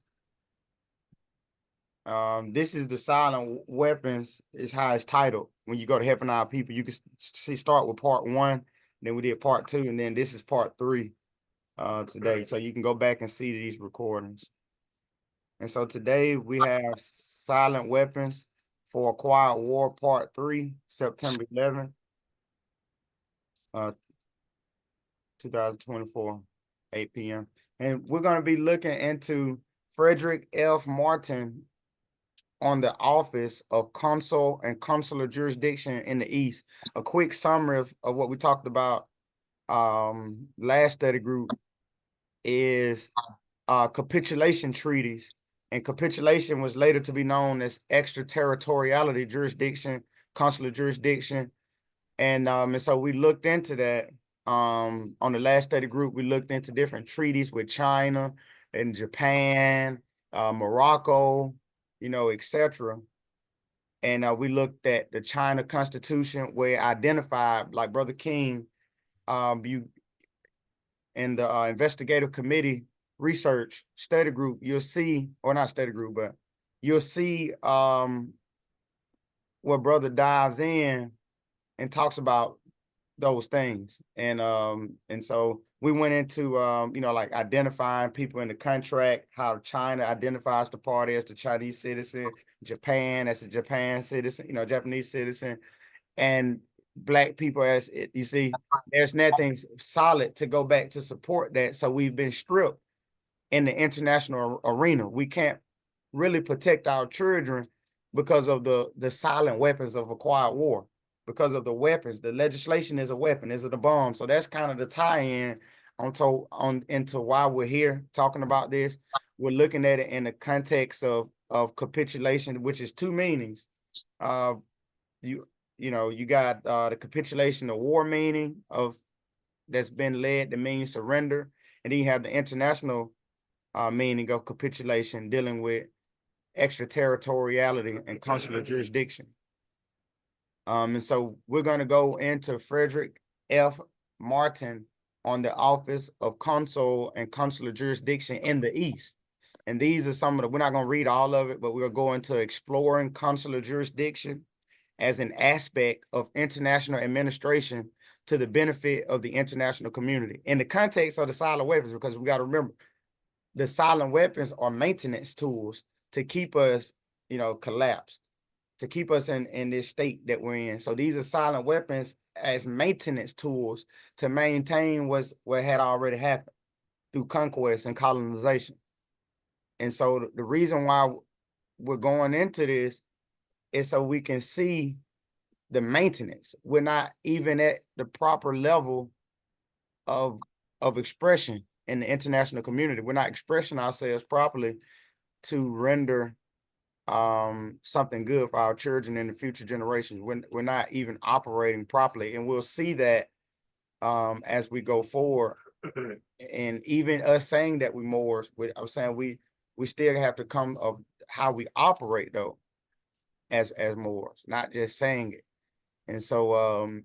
This is the silent weapons, is how it's titled. When you go to Helping Our People, you can start with part 1, then we did part 2, and then this is part 3 today. So you can go back and see these recordings. And so today we have Silent Weapons for a Quiet War part 3, September 11th, 2024, 8 p.m. And we're going to be looking into Frederick F. Martin on the office of consul and consular jurisdiction in the East. A quick summary of what we talked about last study group is capitulation treaties. And capitulation was later to be known as extraterritoriality jurisdiction, consular jurisdiction. And so we looked into that on the last study group. We looked into different treaties with China and Japan, Morocco, etc. And we looked at the China Constitution, where it identified, like Brother King, you in the investigative committee research study group, you'll see, or not study group, but you'll see where Brother dives in and talks about those things. And so we went into like identifying people in the contract, how China identifies the party as the Chinese citizen, Japan as the Japan citizen, Japanese citizen, and Black people as you see, there's nothing solid to go back to support that. So we've been stripped in the international arena. We can't really protect our children because of the silent weapons of a quiet war. Because of the weapons, the legislation is a weapon, is it a bomb? So that's kind of the tie-in into why we're here talking about this. We're looking at it in the context of capitulation, which is two meanings. You got the capitulation, the war meaning of that's been led to mean surrender, and then you have the international meaning of capitulation, dealing with extraterritoriality and consular jurisdiction. And so we're going to go into Frederick F. Martin on the office of consul and consular jurisdiction in the East. And these are some of the, we're not going to read all of it, but we'll go into exploring consular jurisdiction as an aspect of international administration to the benefit of the international community. In the context of the silent weapons, because we got to remember, the silent weapons are maintenance tools to keep us, collapsed, to keep us in this state that we're in. So these are silent weapons as maintenance tools to maintain what had already happened through conquest and colonization. And so the reason why we're going into this is so we can see the maintenance. We're not even at the proper level of expression in the international community. We're not expressing ourselves properly to render something good for our children and the future generations. We're not even operating properly, and we'll see that as we go forward. And even us saying that we Moors, I'm saying we still have to come of how we operate though, as Moors, not just saying it. And so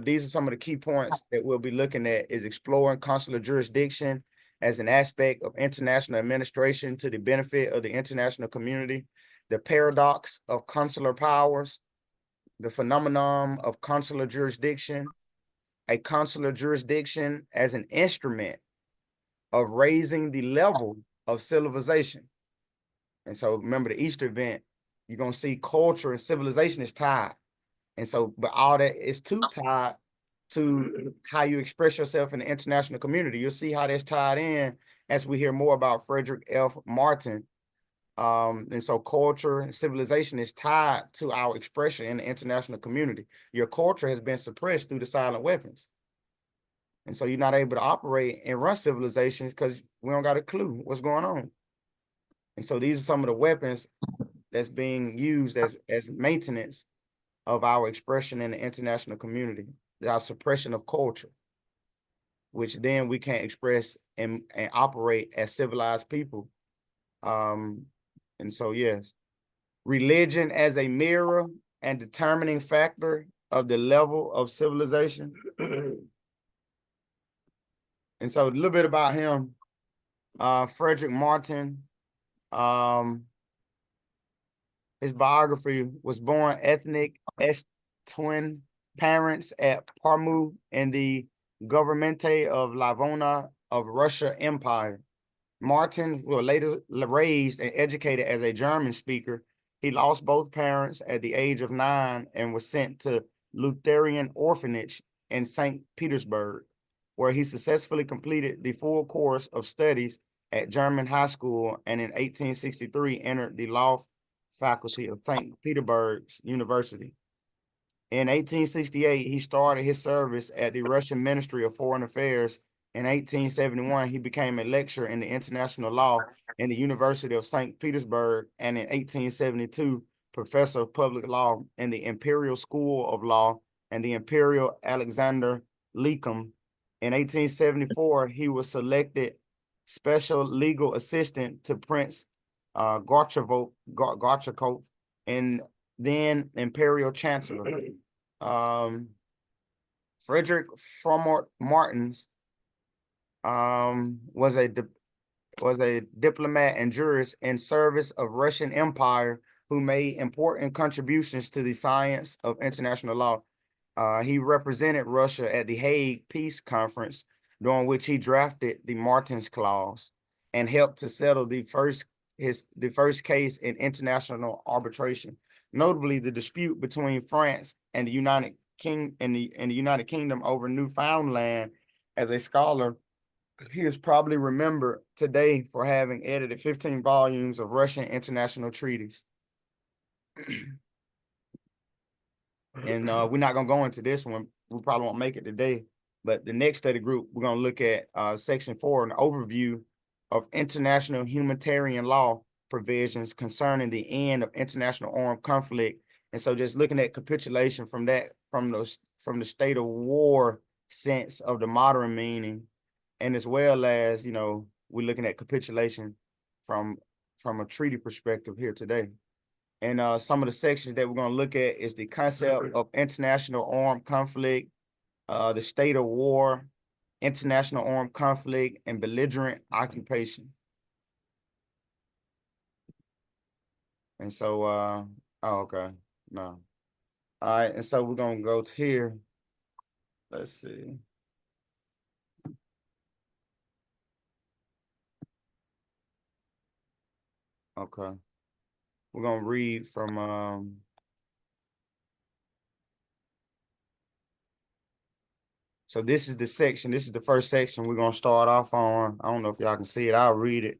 these are some of the key points that we'll be looking at is exploring consular jurisdiction as an aspect of international administration to the benefit of the international community, the paradox of consular powers, the phenomenon of consular jurisdiction, a consular jurisdiction as an instrument of raising the level of civilization. And so remember the Easter event, you're going to see culture and civilization is tied. And so, but all that is too tied to how you express yourself in the international community. You'll see how that's tied in as we hear more about Frederick F. Martin. And so culture and civilization is tied to our expression in the international community. Your culture has been suppressed through the silent weapons. And so you're not able to operate and run civilization because we don't got a clue what's going on. And so these are some of the weapons that's being used as maintenance of our expression in the international community, our suppression of culture, which then we can't express and operate as civilized people. And so, yes, religion as a mirror and determining factor of the level of civilization. And so a little bit about him, Frederick Martin, his biography was born ethnic twin parents at Parmu in the Governmente of Livona of Russia Empire. Martin was later raised and educated as a German speaker. He lost both parents at the age of 9 and was sent to Lutheran orphanage in St. Petersburg, where he successfully completed the full course of studies at German high school and in 1863 entered the law faculty of St. Petersburg's University. In 1868, he started his service at the Russian Ministry of Foreign Affairs. In 1871, he became a lecturer in the international law in the University of St. Petersburg, and in 1872, professor of public law in the Imperial School of Law and the Imperial Alexander Lyceum. In 1874, he was selected special legal assistant to Prince Gorchakov and then Imperial Chancellor. Frederick Martins was a diplomat and jurist in service of Russian Empire who made important contributions to the science of international law. He represented Russia at the Hague Peace Conference, during which he drafted the Martins Clause and helped to settle the first case in international arbitration, notably the dispute between France and the United Kingdom over Newfoundland. As a scholar, he is probably remembered today for having edited 15 volumes of Russian international treaties. And we're not going to go into this one. We probably won't make it today. But the next study group, we're going to look at Section 4, an overview of international humanitarian law provisions concerning the end of international armed conflict. And so just looking at capitulation from the state of war sense of the modern meaning, and as well as, we're looking at capitulation from a treaty perspective here today. And some of the sections that we're going to look at is the concept of international armed conflict, the state of war, international armed conflict, and belligerent occupation. And so, oh, okay, no. All right, and so we're gonna go to here. Let's see. Okay. We're gonna read from so this is the section. This is the first section we're gonna start off on. I don't know if y'all can see it. I'll read it.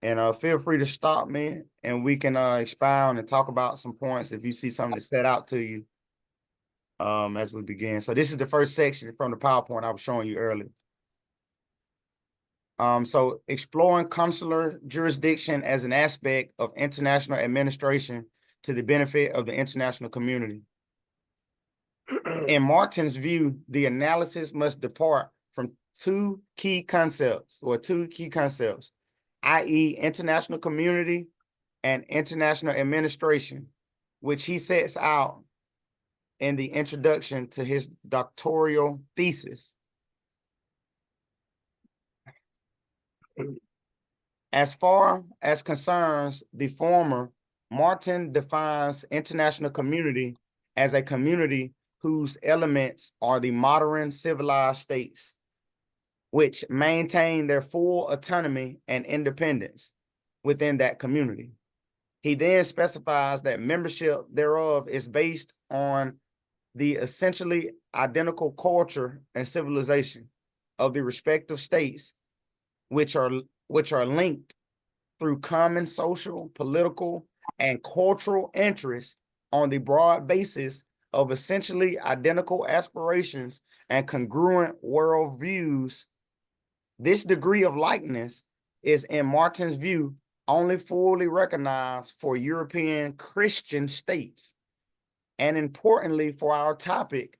And feel free to stop me and we can expound and talk about some points if you see something to set out to you as we begin. So this is the first section from the PowerPoint I was showing you earlier. So exploring consular jurisdiction as an aspect of international administration to the benefit of the international community. In Martin's view, the analysis must depart from two key concepts, i.e. international community and international administration, which he sets out in the introduction to his doctoral thesis. As far as concerns the former, Martin defines international community as a community whose elements are the modern civilized states, which maintain their full autonomy and independence within that community. He then specifies that membership thereof is based on the essentially identical culture and civilization of the respective states, which are linked through common social, political, and cultural interests on the broad basis of essentially identical aspirations and congruent worldviews. This degree of likeness is, in Martin's view, only fully recognized for European Christian states, and importantly for our topic,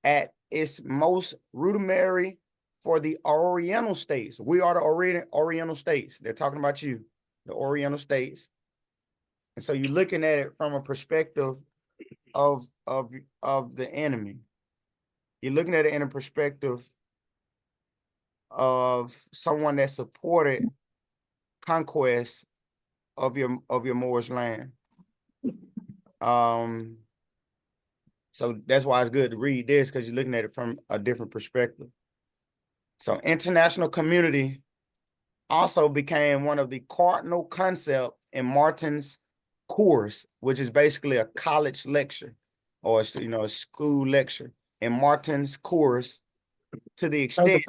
at its most rudimentary for the Oriental states. We are the Oriental states. They're talking about you, the Oriental states. And so you're looking at it from a perspective of the enemy. You're looking at it in a perspective of someone that supported conquest of your Moorish land. So that's why it's good to read this, because you're looking at it from a different perspective. So international community also became one of the cardinal concepts in Martin's course, which is basically a college lecture or a school lecture. In Martin's course, to the extent,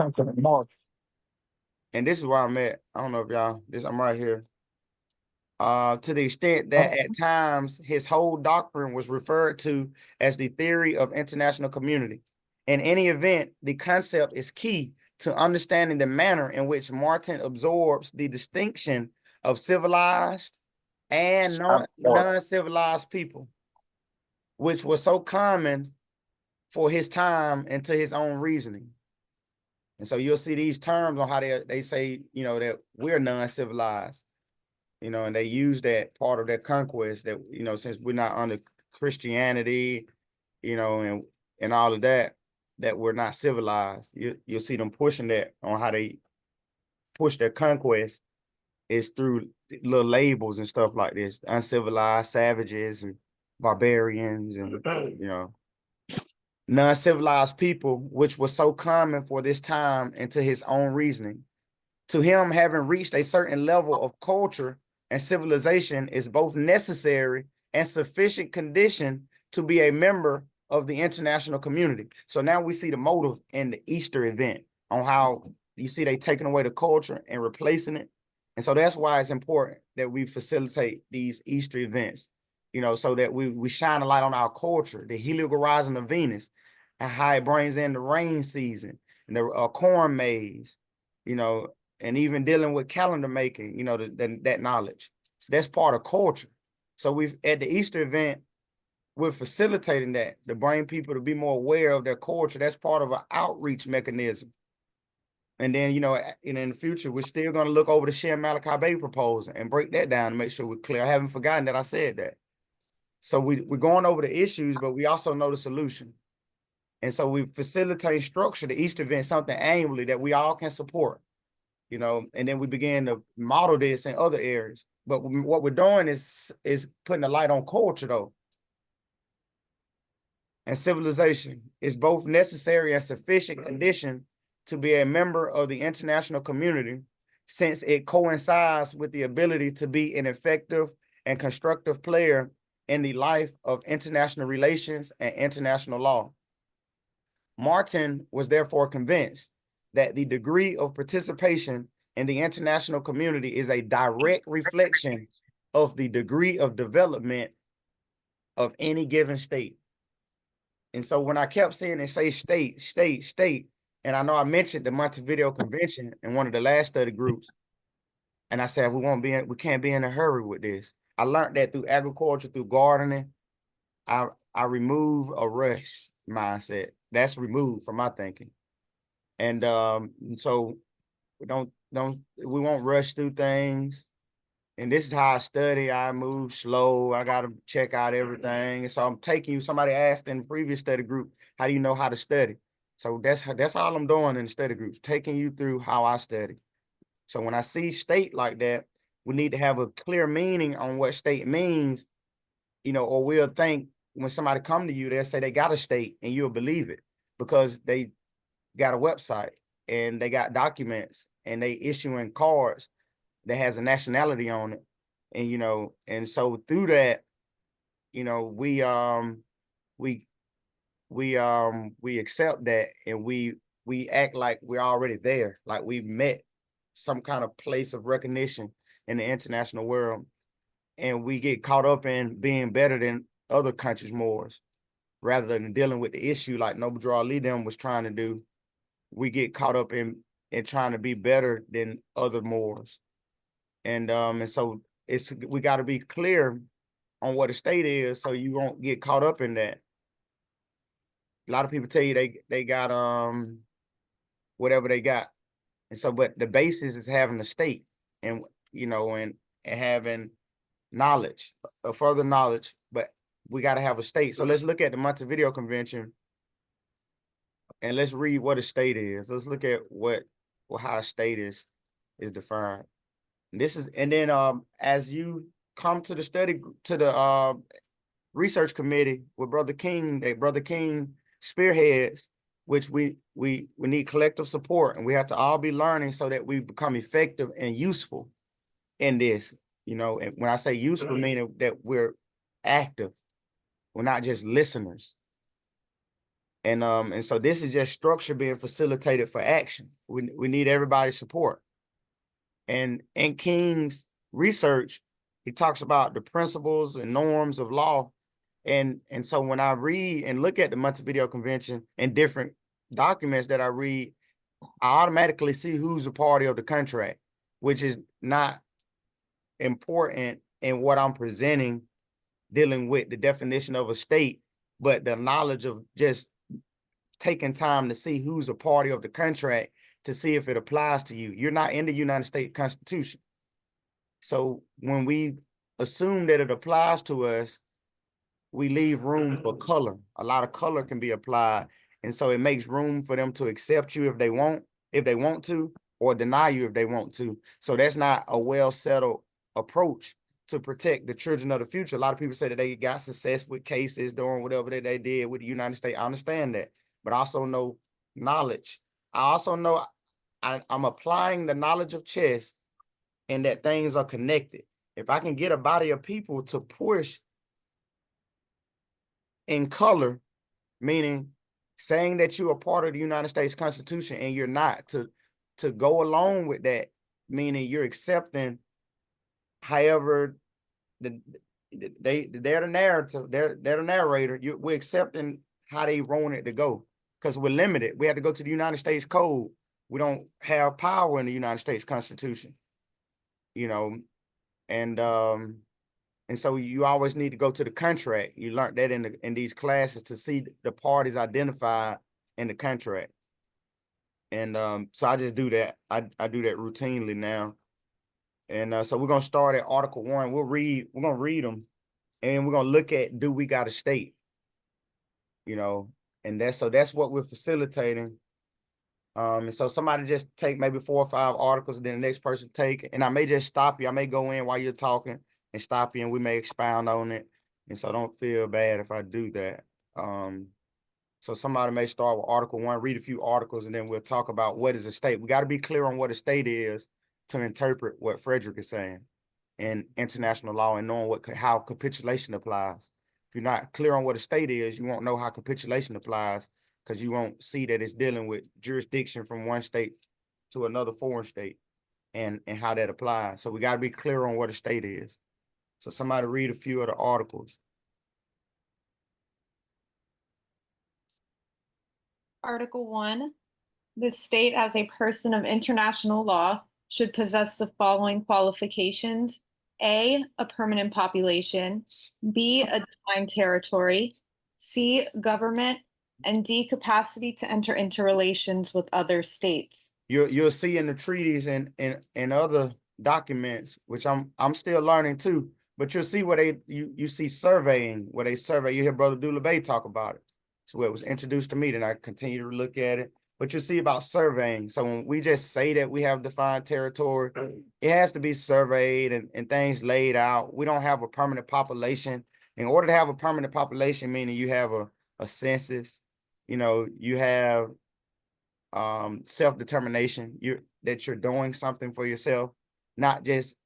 and this is where I'm at. I don't know if y'all, I'm right here. To the extent that at times his whole doctrine was referred to as the theory of international community. In any event, the concept is key to understanding the manner in which Martin absorbs the distinction of civilized and non-civilized people, which was so common for his time and to his own reasoning. And so you'll see these terms on how they say, that we're non-civilized, and they use that part of their conquest that, since we're not under Christianity, and all of that we're not civilized. You'll see them pushing that on how they push their conquest is through little labels and stuff like this, uncivilized savages and barbarians and, non-civilized people, which was so common for this time and to his own reasoning. To him, having reached a certain level of culture and civilization is both necessary and sufficient condition to be a member of the international community. So now we see the motive in the Easter event on how you see they taking away the culture and replacing it. And so that's why it's important that we facilitate these Easter events, so that we shine a light on our culture, the heliacal rising of Venus, and how it brings in the rain season and the corn maze, and even dealing with calendar making, that knowledge. So that's part of culture. So at the Easter event, we're facilitating that to bring people to be more aware of their culture. That's part of an outreach mechanism. And then, in the future, we're still going to look over the Shem Malachi Bay proposal and break that down to make sure we're clear. I haven't forgotten that I said that. So we're going over the issues, but we also know the solution. And so we facilitate structure the Easter event, something annually that we all can support, and then we begin to model this in other areas. But what we're doing is putting a light on culture, though. And civilization is both necessary and sufficient condition to be a member of the international community, since it coincides with the ability to be an effective and constructive player in the life of international relations and international law. Martin was therefore convinced that the degree of participation in the international community is a direct reflection of the degree of development of any given state. And so when I kept seeing it say state, state, state, and I know I mentioned the Montevideo Convention in one of the last study groups, and I said we can't be in a hurry with this. I learned that through agriculture, through gardening. I remove a rush mindset. That's removed from my thinking. And so we won't rush through things. And this is how I study. I move slow. I got to check out everything. And so I'm taking you, somebody asked in the previous study group, how do you know how to study? So that's all I'm doing in the study groups, taking you through how I study. So when I see state like that, we need to have a clear meaning on what state means, or we'll think when somebody come to you, they'll say they got a state and you'll believe it because they got a website and they got documents and they issuing cards that has a nationality on it. And, and so through that, we accept that and we act like we're already there, like we've met some kind of place of recognition in the international world. And we get caught up in being better than other countries' Moors, rather than dealing with the issue like Noble Drew Ali them was trying to do. We get caught up in trying to be better than other Moors. And so we got to be clear on what a state is so you won't get caught up in that. A lot of people tell you they got whatever they got. And so, but the basis is having a state and and having knowledge, further knowledge, but we got to have a state. So let's look at the Montevideo Convention and let's read what a state is. Let's look at how a state is defined. And then as you come to the research committee with Brother King, Brother King spearheads, which we need collective support, and we have to all be learning so that we become effective and useful in this. And when I say useful, meaning that we're active, we're not just listeners. And so this is just structure being facilitated for action. We need everybody's support. And in King's research, he talks about the principles and norms of law. And so when I read and look at the Montevideo Convention and different documents that I read, I automatically see who's a party of the contract, which is not important in what I'm presenting, dealing with the definition of a state, but the knowledge of just taking time to see who's a party of the contract to see if it applies to you. You're not in the United States Constitution. So when we assume that it applies to us, we leave room for color. A lot of color can be applied. And so it makes room for them to accept you if they want to, or deny you if they want to. So that's not a well-settled approach to protect the children of the future. A lot of people say that they got success with cases doing whatever that they did with the United States. I understand that, but I also know knowledge. I also know I'm applying the knowledge of chess and that things are connected. If I can get a body of people to push in color, meaning saying that you are part of the United States Constitution and you're not, to go along with that, meaning you're accepting however they're the narrative, they're the narrator. We're accepting how they want it to go because we're limited. We have to go to the United States Code. We don't have power in the United States Constitution, and so you always need to go to the contract. You learned that in these classes to see the parties identified in the contract. And so I just do that. I do that routinely now. And so we're gonna start at Article 1. We're gonna read them, and we're gonna look at do we got a state, and that's what we're facilitating. And so somebody just take maybe 4 or 5 articles, and then the next person take it. And I may just stop you. I may go in while you're talking and stop you, and we may expound on it. And so don't feel bad if I do that. So somebody may start with Article 1, read a few articles, and then we'll talk about what is a state. We got to be clear on what a state is to interpret what Frederick is saying in international law and knowing how capitulation applies. If you're not clear on what a state is, you won't know how capitulation applies, because you won't see that it's dealing with jurisdiction from one state to another foreign state and how that applies. So we got to be clear on what a state is. So somebody read a few of the articles. Article 1, the state as a person of international law should possess the following qualifications. A, a permanent population. B, a defined territory. C, government. And D, capacity to enter into relations with other states. You'll see in the treaties and other documents, which I'm still learning too, but you'll see where you see surveying, where they survey. You hear Brother Dulabay talk about it. So it was introduced to me, then I continue to look at it. But you see about surveying. So when we just say that we have defined territory, it has to be surveyed and things laid out. We don't have a permanent population. In order to have a permanent population, meaning you have a census, you have self-determination, that you're doing something for yourself, not just,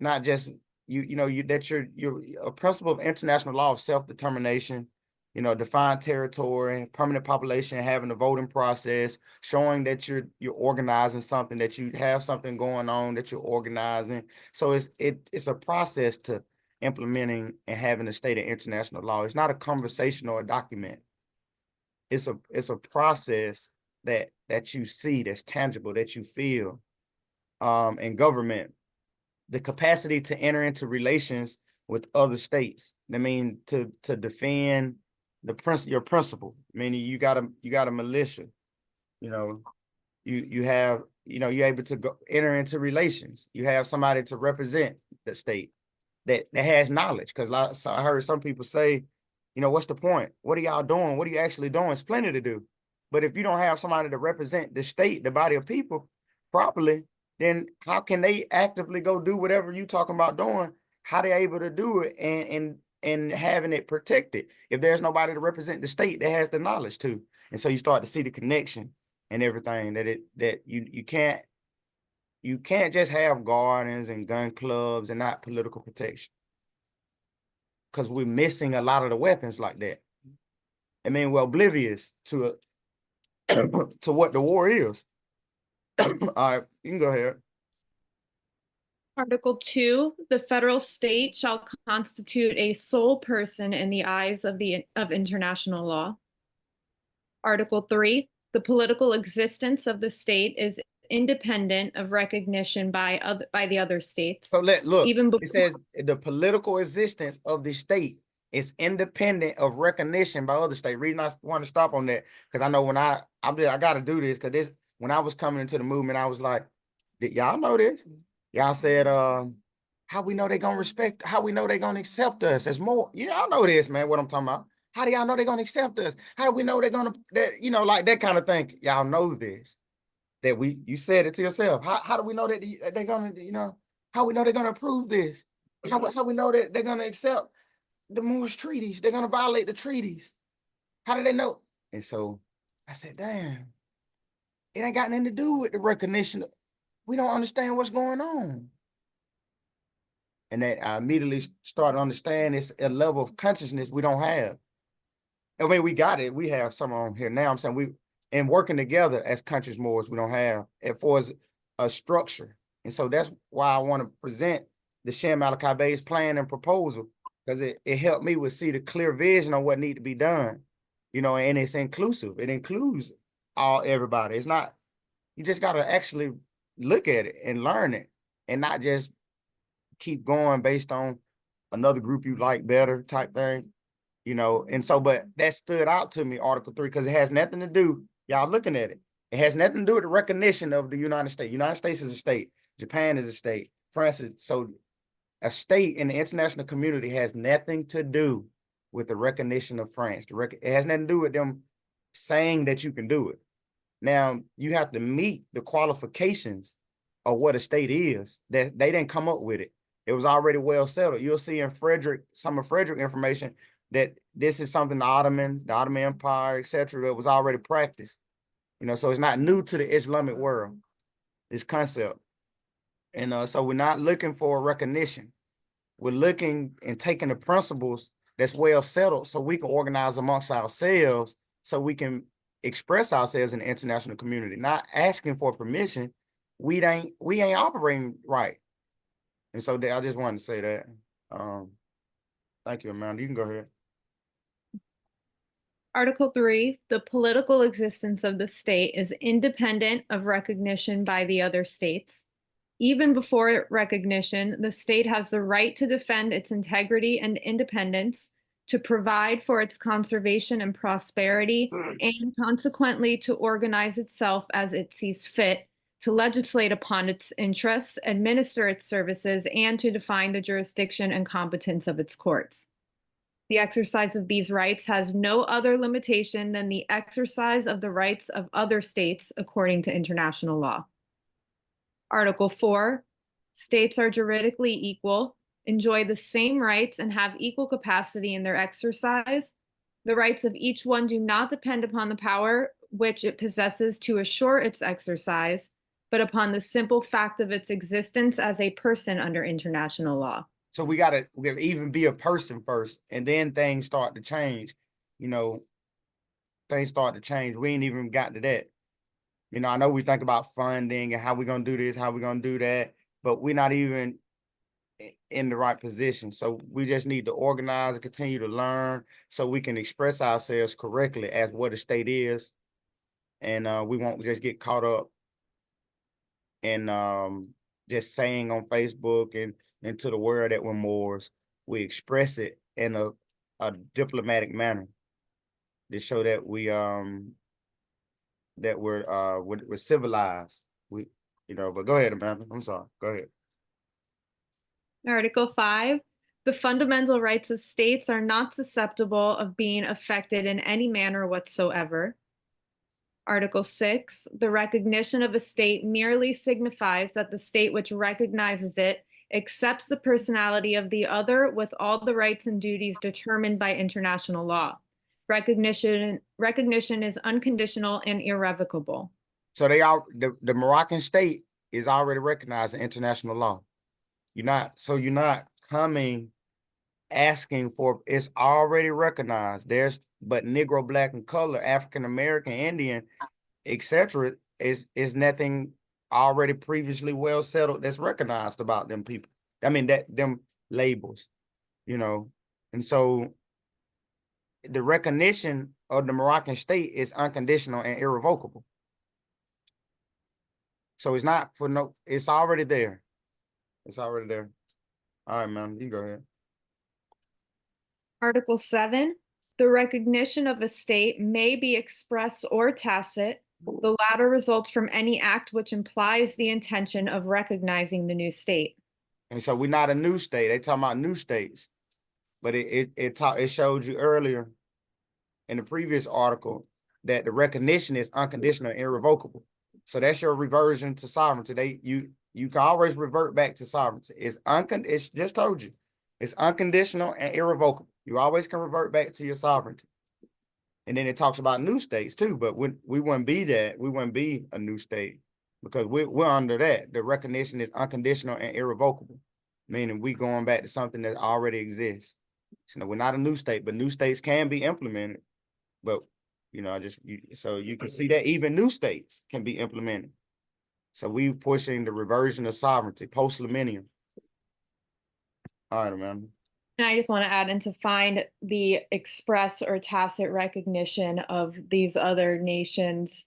not just that you're a principle of international law of self-determination, defined territory, permanent population, having a voting process, showing that you're organizing something, that you have something going on, that you're organizing. So it's a process to implementing and having a state of international law. It's not a conversation or a document. It's a process that you see, that's tangible, that you feel. In government, the capacity to enter into relations with other states. I mean, to defend your principle. Meaning you got a militia. You have, you're able to enter into relations. You have somebody to represent the state that has knowledge. Because I heard some people say, what's the point? What are y'all doing? What are you actually doing? It's plenty to do. But if you don't have somebody to represent the state, the body of people properly, then how can they actively go do whatever you talking about doing? How they able to do it and having it protected if there's nobody to represent the state that has the knowledge to? And so you start to see the connection and everything that you can't just have gardens and gun clubs and not political protection, because we're missing a lot of the weapons like that. I mean, we're oblivious to to what the war is. All right, you can go ahead. Article 2, the federal state shall constitute a sole person in the eyes of international law. Article 3, the political existence of the state is independent of recognition by the other states. So look, even before, it says the political existence of the state is independent of recognition by other states. Reason I want to stop on that, because I know when I got to do this, because when I was coming into the movement, I was like, did y'all know this? Y'all said, how we know they're gonna respect, how we know they're gonna accept us as more, y'all know this, man, what I'm talking about. How do y'all know they're gonna accept us? How do we know they're gonna, like that kind of thing? Y'all know this, that you said it to yourself. How do we know that they're gonna, how we know they're gonna approve this? How we know that they're gonna accept the Moorish treaties? They're gonna violate the treaties. How do they know? And so I said, damn, it ain't got nothing to do with the recognition. We don't understand what's going on. And that I immediately started to understand it's a level of consciousness we don't have. I mean, we got it. We have some on here now. I'm saying and working together as conscious Moors, we don't have as far as a structure. And so that's why I want to present the Shem Malachi Bey's plan and proposal, because it helped me see the clear vision on what need to be done, and it's inclusive. It includes everybody. It's not, you just got to actually look at it and learn it, and not just keep going based on another group you like better type thing, and so, but that stood out to me, Article 3, because it has nothing to do, y'all looking at it, it has nothing to do with the recognition of the United States. United States is a state, Japan is a state, France is, so a state in the international community has nothing to do with the recognition of France. It has nothing to do with them saying that you can do it. Now you have to meet the qualifications of what a state is. That they didn't come up with it. It was already well settled. You'll see in Frederick, some of Frederick information that this is something the Ottoman Empire, etc., that was already practiced. You know, so it's not new to the Islamic world, this concept. And so we're not looking for recognition. We're looking and taking the principles that's well settled so we can organize amongst ourselves, so we can express ourselves in the international community, not asking for permission. We ain't operating right. And so I just wanted to say that. Thank you, Amanda. You can go ahead. Article 3, the political existence of the state is independent of recognition by the other states. Even before recognition, the state has the right to defend its integrity and independence, to provide for its conservation and prosperity, and consequently to organize itself as it sees fit, to legislate upon its interests, administer its services, and to define the jurisdiction and competence of its courts. The exercise of these rights has no other limitation than the exercise of the rights of other states according to international law. Article 4, states are juridically equal, enjoy the same rights, and have equal capacity in their exercise. The rights of each one do not depend upon the power which it possesses to assure its exercise, but upon the simple fact of its existence as a person under international law. So we gotta even be a person first, and then things start to change. You know, things start to change. We ain't even got to that. You know, I know we think about funding and how we're gonna do this, how we're gonna do that, but we're not even in the right position. So we just need to organize and continue to learn so we can express ourselves correctly as what a state is. And we won't just get caught up in just saying on Facebook and into the world that we're Moors. We express it in a diplomatic manner to show that we're civilized. But go ahead, Amanda. I'm sorry. Go ahead. Article 5, the fundamental rights of states are not susceptible of being affected in any manner whatsoever. Article 6, the recognition of a state merely signifies that the state which recognizes it accepts the personality of the other with all the rights and duties determined by international law. Recognition is unconditional and irrevocable. So the Moroccan state is already recognized in international law. You're not coming asking for, it's already recognized. But Negro, Black, and color, African American, Indian, etc., is nothing already previously well settled that's recognized about them people. I mean, them labels, you know. And so the recognition of the Moroccan state is unconditional and irrevocable. So it's not for no, it's already there. It's already there. All right, man, you can go ahead. Article 7, the recognition of a state may be express or tacit. The latter results from any act which implies the intention of recognizing the new state. And so we're not a new state. They talking about new states, but it showed you earlier in the previous article that the recognition is unconditional and irrevocable. So that's your reversion to sovereignty. You can always revert back to sovereignty. It's just told you, it's unconditional and irrevocable. You always can revert back to your sovereignty. And then it talks about new states too, but we wouldn't be that. We wouldn't be a new state because we're under that. The recognition is unconditional and irrevocable, meaning we going back to something that already exists. So we're not a new state, but new states can be implemented. But so you can see that even new states can be implemented. So we're pushing the reversion of sovereignty post-millennium. All right, Amanda. And I just want to add, and to find the express or tacit recognition of these other nations,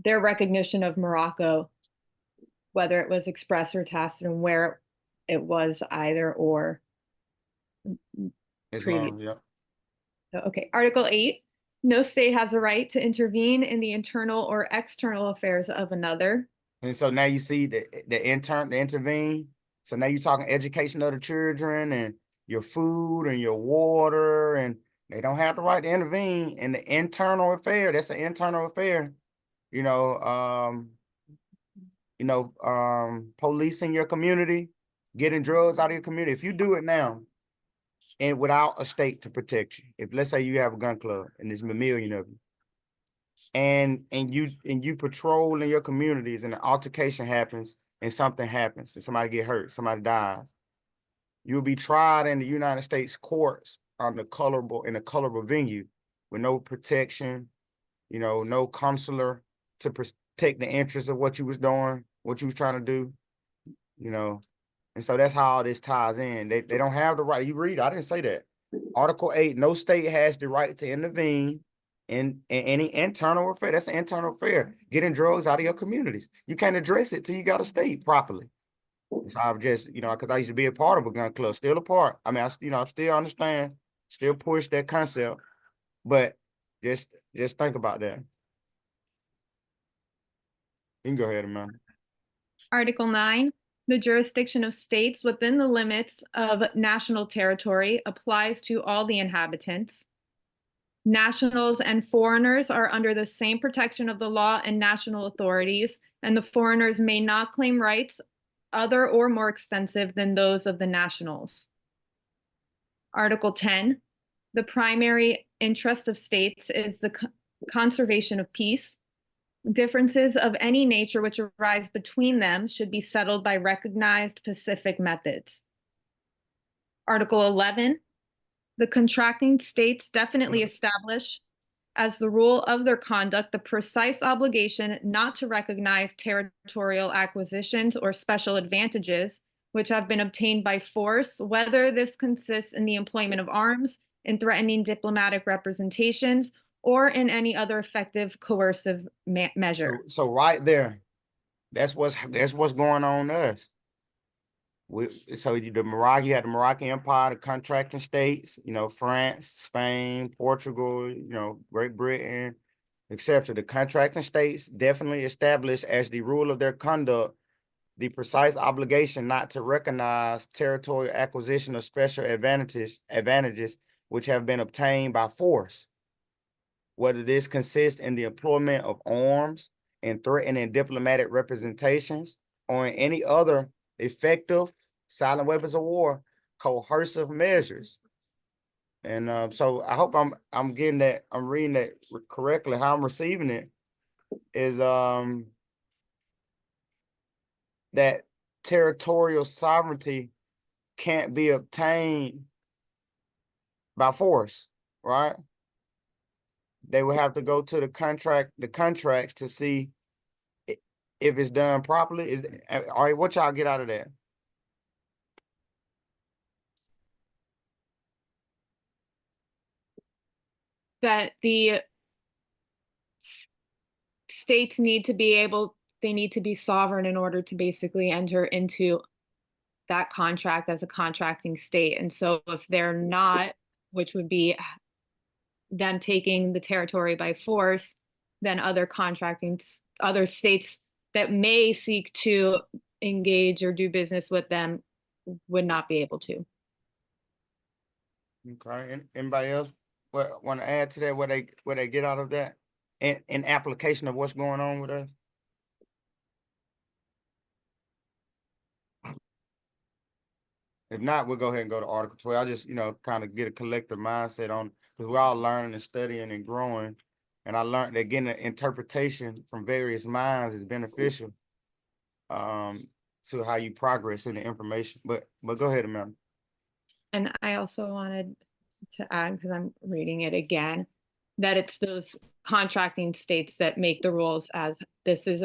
their recognition of Morocco, whether it was express or tacit, and where it was either or. Islam, yeah. Okay, Article 8, no state has a right to intervene in the internal or external affairs of another. And so now you see the intervene. So now you're talking education of the children and your food and your water and They don't have the right to intervene in the internal affair. That's an internal affair. You know, policing your community, getting drugs out of your community. If you do it now, and without a state to protect you, if let's say you have a gun club and there's a million of you, and you patrol in your communities and an altercation happens and something happens and somebody get hurt, somebody dies, you'll be tried in the United States courts in a colorable venue with no protection, no consular to protect the interests of what you was doing, what you was trying to do, And so that's how all this ties in. They don't have the right. You read, I didn't say that. Article 8, no state has the right to intervene in any internal affair. That's an internal affair. Getting drugs out of your communities. You can't address it till you got a state properly. So I've just, because I used to be a part of a gun club, still a part. I mean, I still understand, still push that concept, but just think about that. You can go ahead, Amanda. Article 9, the jurisdiction of states within the limits of national territory applies to all the inhabitants. Nationals and foreigners are under the same protection of the law and national authorities, and the foreigners may not claim rights other or more extensive than those of the nationals. Article 10, the primary interest of states is the conservation of peace. Differences of any nature which arise between them should be settled by recognized pacific methods. Article 11, the contracting states definitely establish as the rule of their conduct the precise obligation not to recognize territorial acquisitions or special advantages which have been obtained by force, whether this consists in the employment of arms, in threatening diplomatic representations, or in any other effective coercive measure. So right there, that's what's going on to us. You had the Moroccan Empire, the contracting states, France, Spain, Portugal, Great Britain, etc. The contracting states definitely established as the rule of their conduct the precise obligation not to recognize territorial acquisition of special advantages which have been obtained by force, whether this consists in the employment of arms and threatening diplomatic representations or in any other effective silent weapons of war coercive measures. And so I hope I'm getting that, I'm reading that correctly. How I'm receiving it is that territorial sovereignty can't be obtained by force, right? They would have to go to the contracts to see if it's done properly. All right, what y'all get out of that? That the states need to be sovereign in order to basically enter into that contract as a contracting state. And so if they're not, which would be them taking the territory by force, then other states that may seek to engage or do business with them would not be able to. Okay, anybody else want to add to that? What they get out of that in application of what's going on with us? If not, we'll go ahead and go to Article 12. I just, kind of get a collective mindset on, because we're all learning and studying and growing. And I learned that getting an interpretation from various minds is beneficial to how you progress in the information. But go ahead, Amanda. And I also wanted to add, because I'm reading it again, that it's those contracting states that make the rules as this is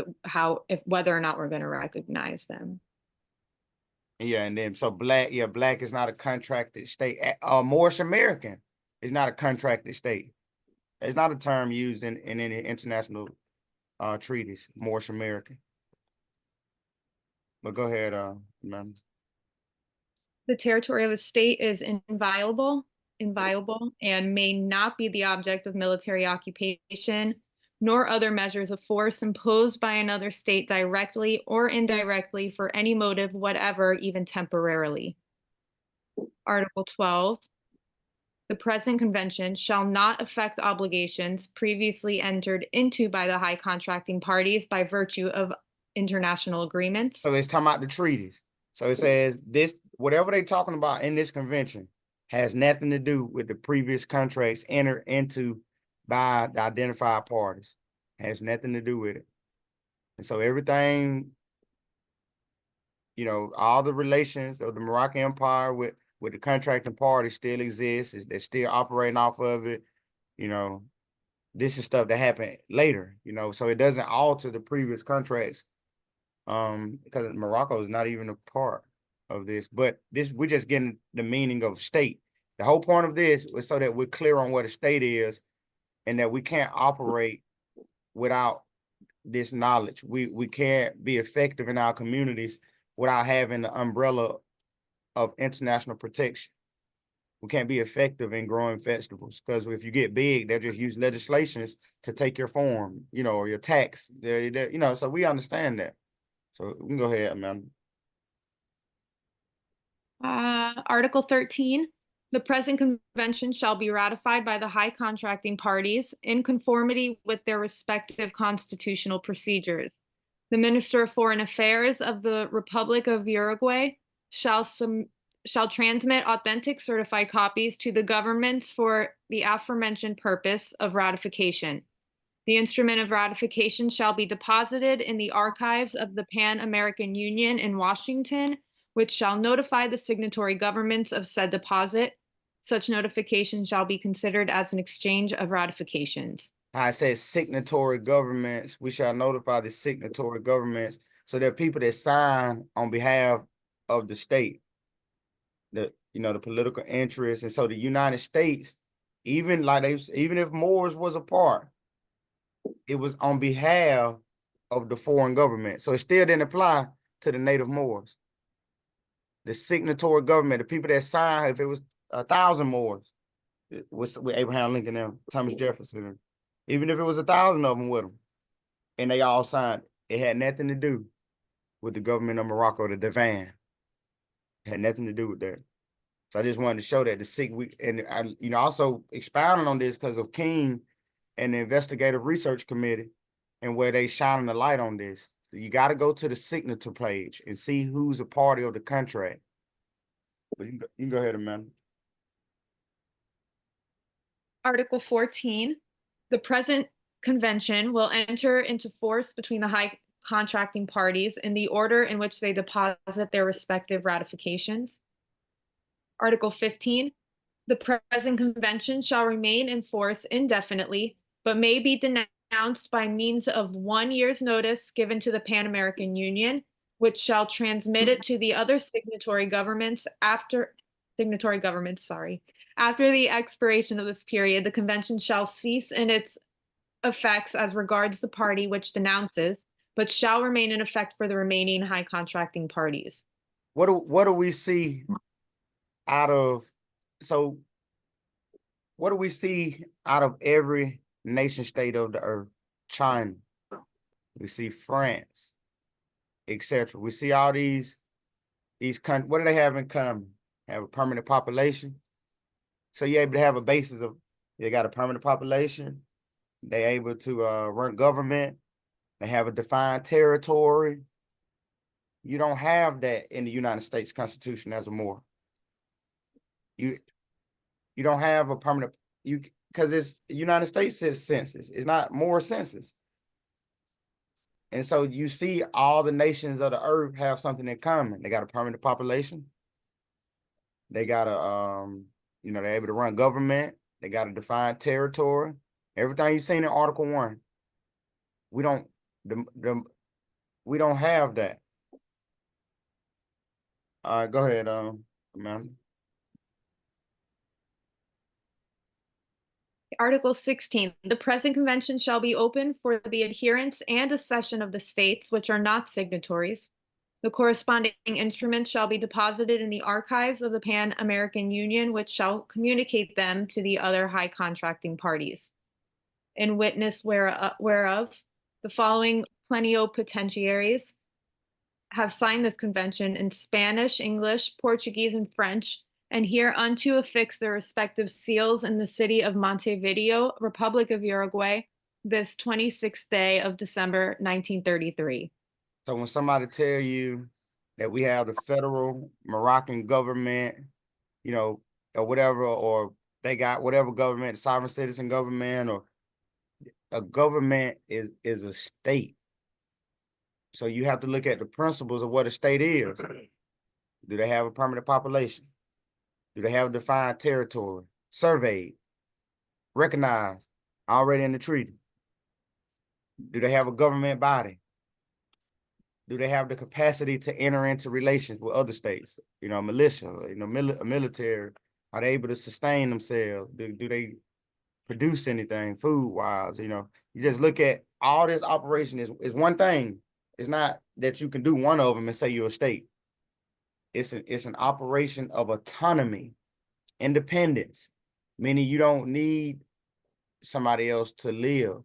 whether or not we're going to recognize them. Yeah, and then so black is not a contracted state. Moorish American is not a contracted state. It's not a term used in any international treaties, Moorish American. But go ahead, ma'am. The territory of a state is inviolable, and may not be the object of military occupation, nor other measures of force imposed by another state directly or indirectly for any motive whatever, even temporarily. Article 12. The present convention shall not affect obligations previously entered into by the high contracting parties by virtue of international agreements. So it's talking about the treaties. So it says this, whatever they're talking about in this convention has nothing to do with the previous contracts entered into by the identified parties. Has nothing to do with it. And so everything, all the relations of the Moroccan Empire with the contracting party still exists. They're still operating off of it. This is stuff that happened later, so it doesn't alter the previous contracts. Because Morocco is not even a part of this, but we're just getting the meaning of state. The whole point of this was so that we're clear on what a state is and that we can't operate without this knowledge. We can't be effective in our communities without having the umbrella of international protection. We can't be effective in growing vegetables because if you get big, they'll just use legislations to take your form, or your tax. So we understand that. So we can go ahead, man. Article 13, the present convention shall be ratified by the high contracting parties in conformity with their respective constitutional procedures. The Minister of Foreign Affairs of the Republic of Uruguay shall transmit authentic certified copies to the governments for the aforementioned purpose of ratification. The instrument of ratification shall be deposited in the archives of the Pan-American Union in Washington, which shall notify the signatory governments of said deposit. Such notification shall be considered as an exchange of ratifications. I said signatory governments. We shall notify the signatory governments. So there are people that sign on behalf of the state, the political interests. And so the United States, even if Moors was a part, it was on behalf of the foreign government. So it still didn't apply to the native Moors. The signatory government, the people that signed, if it was 1,000 Moors, with Abraham Lincoln and Thomas Jefferson, even if it was 1,000 of them with them, and they all signed, it had nothing to do with the government of Morocco, the Divan. It had nothing to do with that. So I just wanted to show that also expounding on this because of King and the Investigative Research Committee and where they shining the light on this. So you got to go to the signature page and see who's a party of the contract. But you can go ahead, Amanda. Article 14, the present convention will enter into force between the high contracting parties in the order in which they deposit their respective ratifications. Article 15, the present convention shall remain in force indefinitely, but may be denounced by means of 1 year's notice given to the Pan-American Union, which shall transmit it to the other signatory governments after the expiration of this period. The convention shall cease in its effects as regards the party which denounces, but shall remain in effect for the remaining high contracting parties. What do we see out of every nation state of the earth? China, we see France, etc. We see all these countries. What do they have in common? Have a permanent population. So you're able to have a basis of, they got a permanent population. They're able to run government. They have a defined territory. You don't have that in the United States Constitution as a Moor. You don't have a permanent, because it's the United States census. It's not Moor census. And so you see all the nations of the earth have something in common. They got a permanent population. They got they're able to run government. They got a defined territory. Everything you've seen in Article 1. We don't have that. Go ahead, Amanda. Article 16, the present convention shall be open for the adherence and accession of the states which are not signatories. The corresponding instruments shall be deposited in the archives of the Pan-American Union, which shall communicate them to the other high contracting parties. In witness whereof, the following plenipotentiaries have signed this convention in Spanish, English, Portuguese, and French, and hereunto affix their respective seals in the city of Montevideo, Republic of Uruguay, this 26th day of December, 1933. So when somebody tell you that we have the federal Moroccan government, you know, or whatever, or they got whatever government, sovereign citizen government, or a government is a state. So you have to look at the principles of what a state is. Do they have a permanent population? Do they have a defined territory, surveyed, recognized, already in the treaty? Do they have a government body? Do they have the capacity to enter into relations with other states? You know, militia, you know, military. Are they able to sustain themselves? Do they produce anything food-wise? You know, you just look at all this operation is one thing. It's not that you can do one of them and say you're a state. It's an operation of autonomy, independence, meaning you don't need somebody else to live.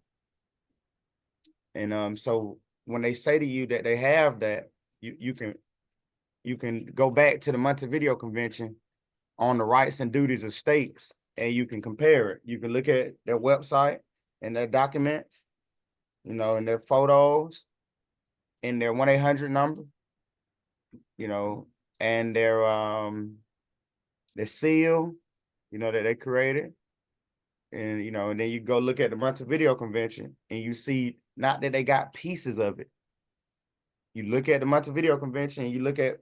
And so when they say to you that they have that, you can go back to the Montevideo Convention on the rights and duties of states, and you can compare it. You can look at their website and their documents, you know, and their photos, and their 1-800 number, you know, and their seal, you know, that they created. And, you know, and then you go look at the Montevideo Convention and you see not that they got pieces of it. You look at the Montevideo Convention and you look at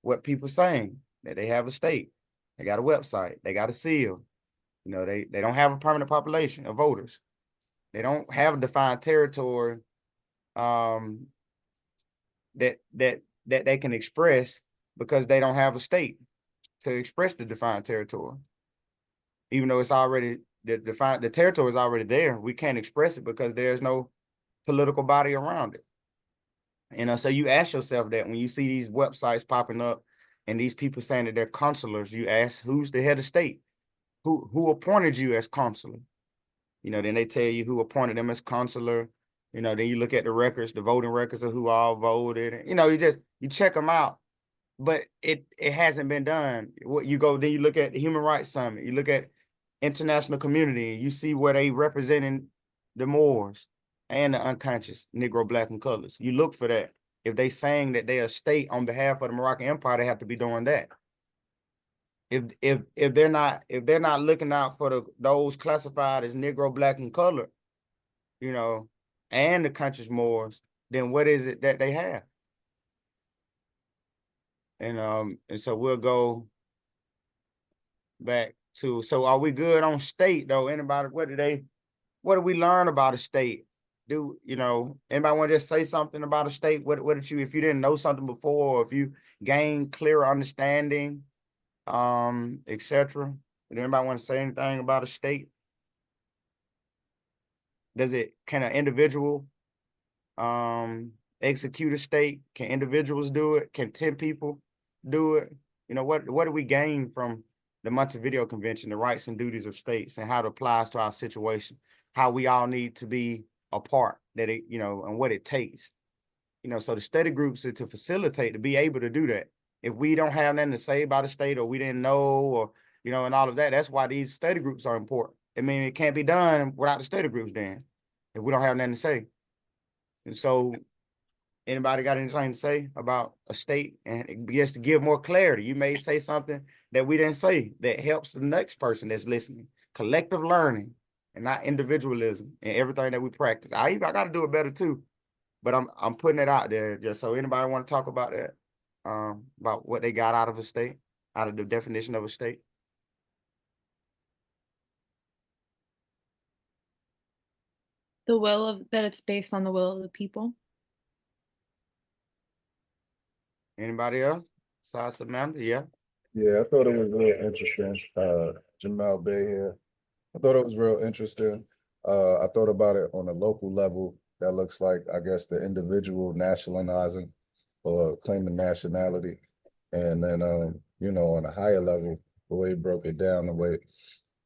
what people saying, that they have a state, they got a website, they got a seal. You know, they don't have a permanent population of voters. They don't have a defined territory that they can express because they don't have a state to express the defined territory. Even though it's already the territory is already there, we can't express it because there's no political body around it. And so you ask yourself that when you see these websites popping up and these people saying that they're consulars, you ask, who's the head of state? Who appointed you as consular? You know, then they tell you who appointed them as consular. You know, then you look at the records, the voting records of who all voted. You know, you check them out, but it hasn't been done. What you go, then you look at the Human Rights Summit, you look at international community, and you see where they representing the Moors and the unconscious Negro, Black, and colors. You look for that. If they saying that they are state on behalf of the Moroccan Empire, they have to be doing that. If they're not looking out for those classified as Negro, Black, and color, you know, and the conscious Moors, then what is it that they have? And so we'll go back to, so are we good on state though? Anybody, what do we learn about a state? Do you know, anybody want to just say something about a state? What did you, if you didn't know something before, or if you gained clearer understanding, etc. Does anybody want to say anything about a state? Can an individual execute a state? Can individuals do it? Can 10 people do it? You know, what do we gain from the Montevideo Convention, the rights and duties of states, and how it applies to our situation, how we all need to be a part, that it, you know, and what it takes. You know, so the study groups are to facilitate, to be able to do that. If we don't have nothing to say about a state, or we didn't know, or, you know, and all of that, that's why these study groups are important. I mean, it can't be done without the study groups then, if we don't have nothing to say. And so anybody got anything to say about a state? And just to give more clarity, you may say something that we didn't say that helps the next person that's listening. Collective learning and not individualism and everything that we practice. I got to do it better too, but I'm putting it out there just so anybody want to talk about that, about what they got out of a state, out of the definition of a state. That it's based on the will of the people. Anybody else? Besides Samantha, yeah. Yeah, I thought it was real interesting. Jamal Bay here. I thought it was real interesting. I thought about it on a local level. That looks like, I guess, the individual nationalizing or claiming nationality. And then, you know, on a higher level, the way he broke it down, the way,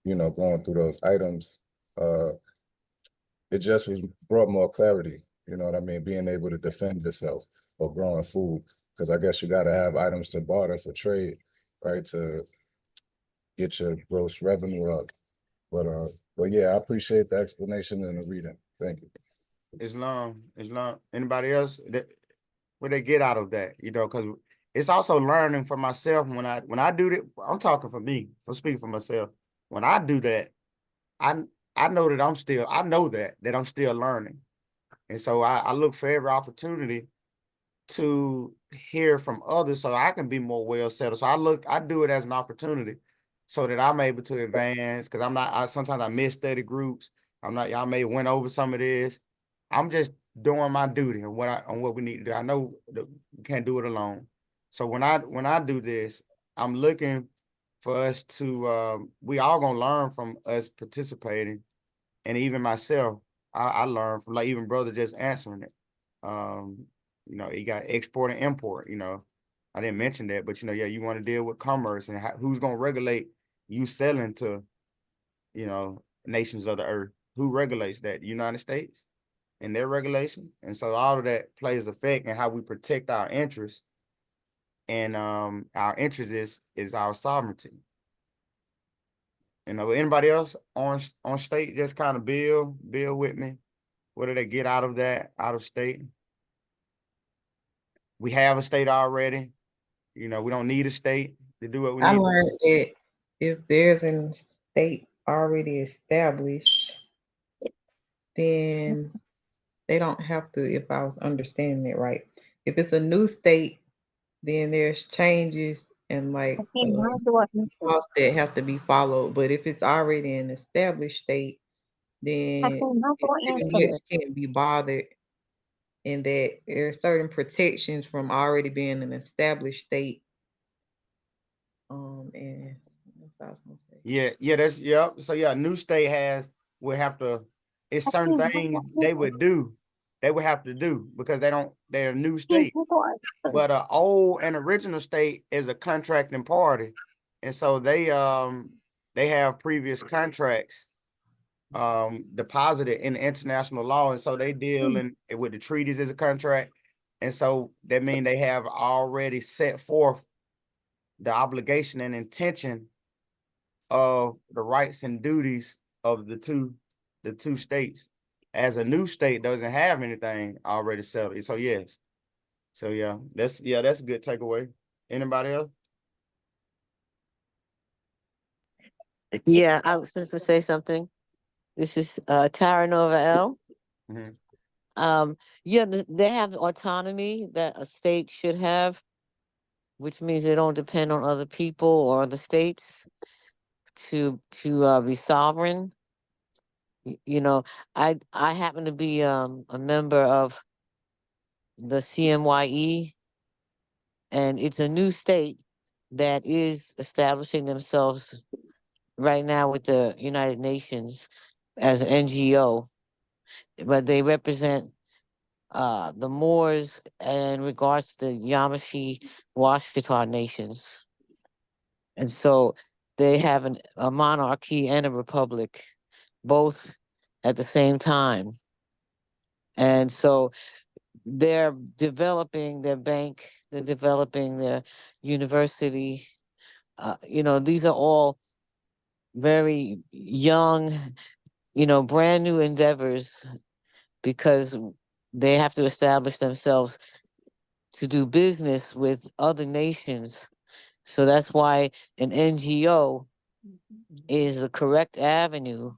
you know, going through those items, it just was brought more clarity. You know what I mean? Being able to defend yourself or growing food. Because I guess you got to have items to barter for trade, right? To get your gross revenue up. But yeah, I appreciate the explanation and the reading. Thank you. Islam. Anybody else? What they get out of that? Because it's also learning for myself when I do that. I'm talking for me. I'm speaking for myself. When I do that, I know that I'm still learning, and so I look for every opportunity to hear from others so I can be more well settled. So I do it as an opportunity so that I'm able to advance, because sometimes I miss study groups. Y'all may went over some of this. I'm just doing my duty on what we need to do. I know that we can't do it alone. So when I do this, I'm looking for us to we all gonna learn from us participating, and even myself, I learned from, like, even brother just answering it. You got export and import. I didn't mention that, but yeah, you want to deal with commerce and who's gonna regulate you selling to nations of the earth. Who regulates that? The United States and their regulation. And so all of that plays effect in how we protect our interests. And our interest is our sovereignty. Anybody else on state, just kind of build with me. What do they get out of that, out of state? We have a state already. We don't need a state to do what we I need. learned that if there's a state already established, then they don't have to, if I was understanding it right. If it's a new state, then there's changes and like laws that have to be followed. But if it's already an established state, then it can't be bothered, and that there are certain protections from already being an established state. And that's what I was gonna say. Yeah. So yeah, a new state would have to. It's certain things they would have to do because they're a new state. But an old and original state is a contracting party, and so they have previous contracts deposited in international law, and so they deal with the treaties as a contract, and so that means they have already set forth the obligation and intention of the rights and duties of the two states. As a new state doesn't have anything already settled. So yes. So yeah, that's a good takeaway. Anybody else? Yeah, I was just to say something. This is Tara Nova L. Mhm. Yeah, they have autonomy that a state should have, which means they don't depend on other people or other states to be sovereign. I happen to be a member of the CMYE, and it's a new state that is establishing themselves right now with the United Nations as an NGO, but they represent the Moors in regards to Yamasee Washita nations. And so they have a monarchy and a republic, both at the same time. And so they're developing their bank, they're developing their university. These are all very young, brand new endeavors because they have to establish themselves to do business with other nations. So that's why an NGO is the correct avenue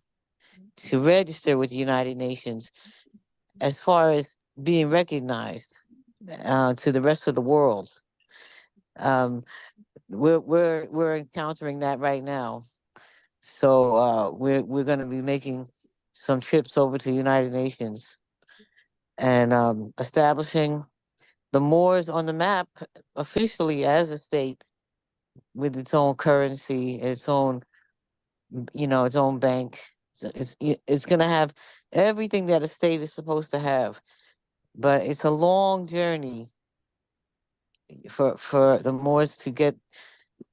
to register with the United Nations as far as being recognized to the rest of the world. We're encountering that right now. So we're going to be making some trips over to the United Nations and establishing the Moors on the map officially as a state with its own currency, its own its own bank. So it's going to have everything that a state is supposed to have, but it's a long journey for the Moors to get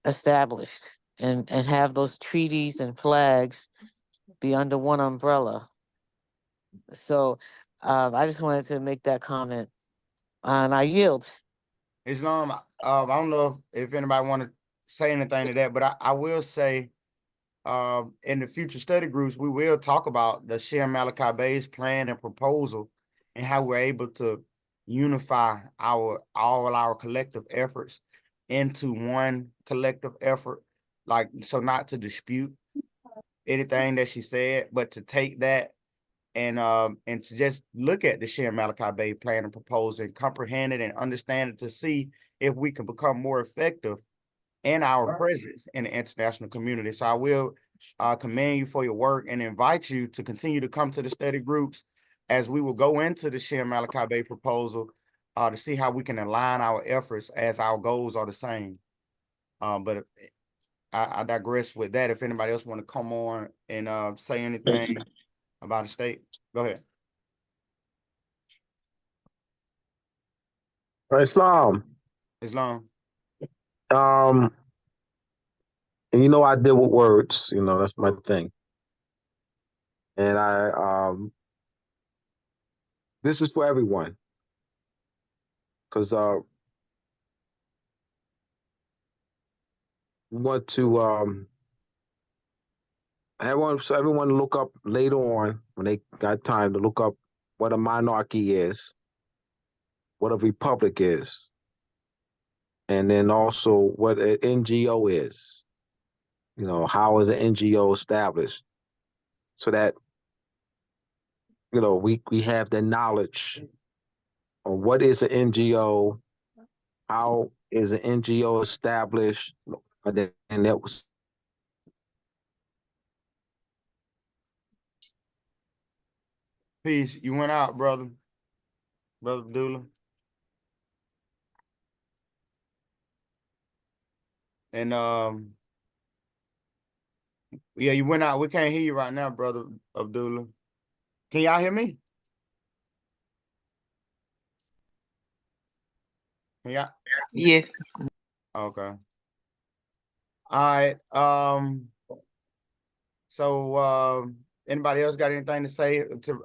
established and have those treaties and flags be under one umbrella. So I just wanted to make that comment, and I yield. Islam, I don't know if anybody want to say anything to that, but I will say in the future study groups, we will talk about the Sheriff Malachi Bay's plan and proposal and how we're able to unify all our collective efforts into one collective effort. Like, so not to dispute anything that she said, but to take that and to just look at the Sheriff Malachi Bay plan and proposal and comprehend it and understand it to see if we can become more effective in our presence in the international community. So I will commend you for your work and invite you to continue to come to the study groups as we will go into the Sheriff Malachi Bay proposal to see how we can align our efforts as our goals are the same. But I digress with that. If anybody else want to come on and say anything about the state, go ahead. Islam. Islam. And you know, I deal with words, you know, that's my thing. And this is for everyone. Because we want to everyone look up later on when they got time to look up what a monarchy is, what a republic is, and then also what an NGO is. You know, how is an NGO established? So that, you know, we have the knowledge on what is an NGO, how is an NGO established, and that was. Peace. You went out, brother. Brother Dula. And yeah, you went out. We can't hear you right now, brother Abdullah. Can y'all hear me? Yeah. Yes. Okay. All right. So anybody else got anything to say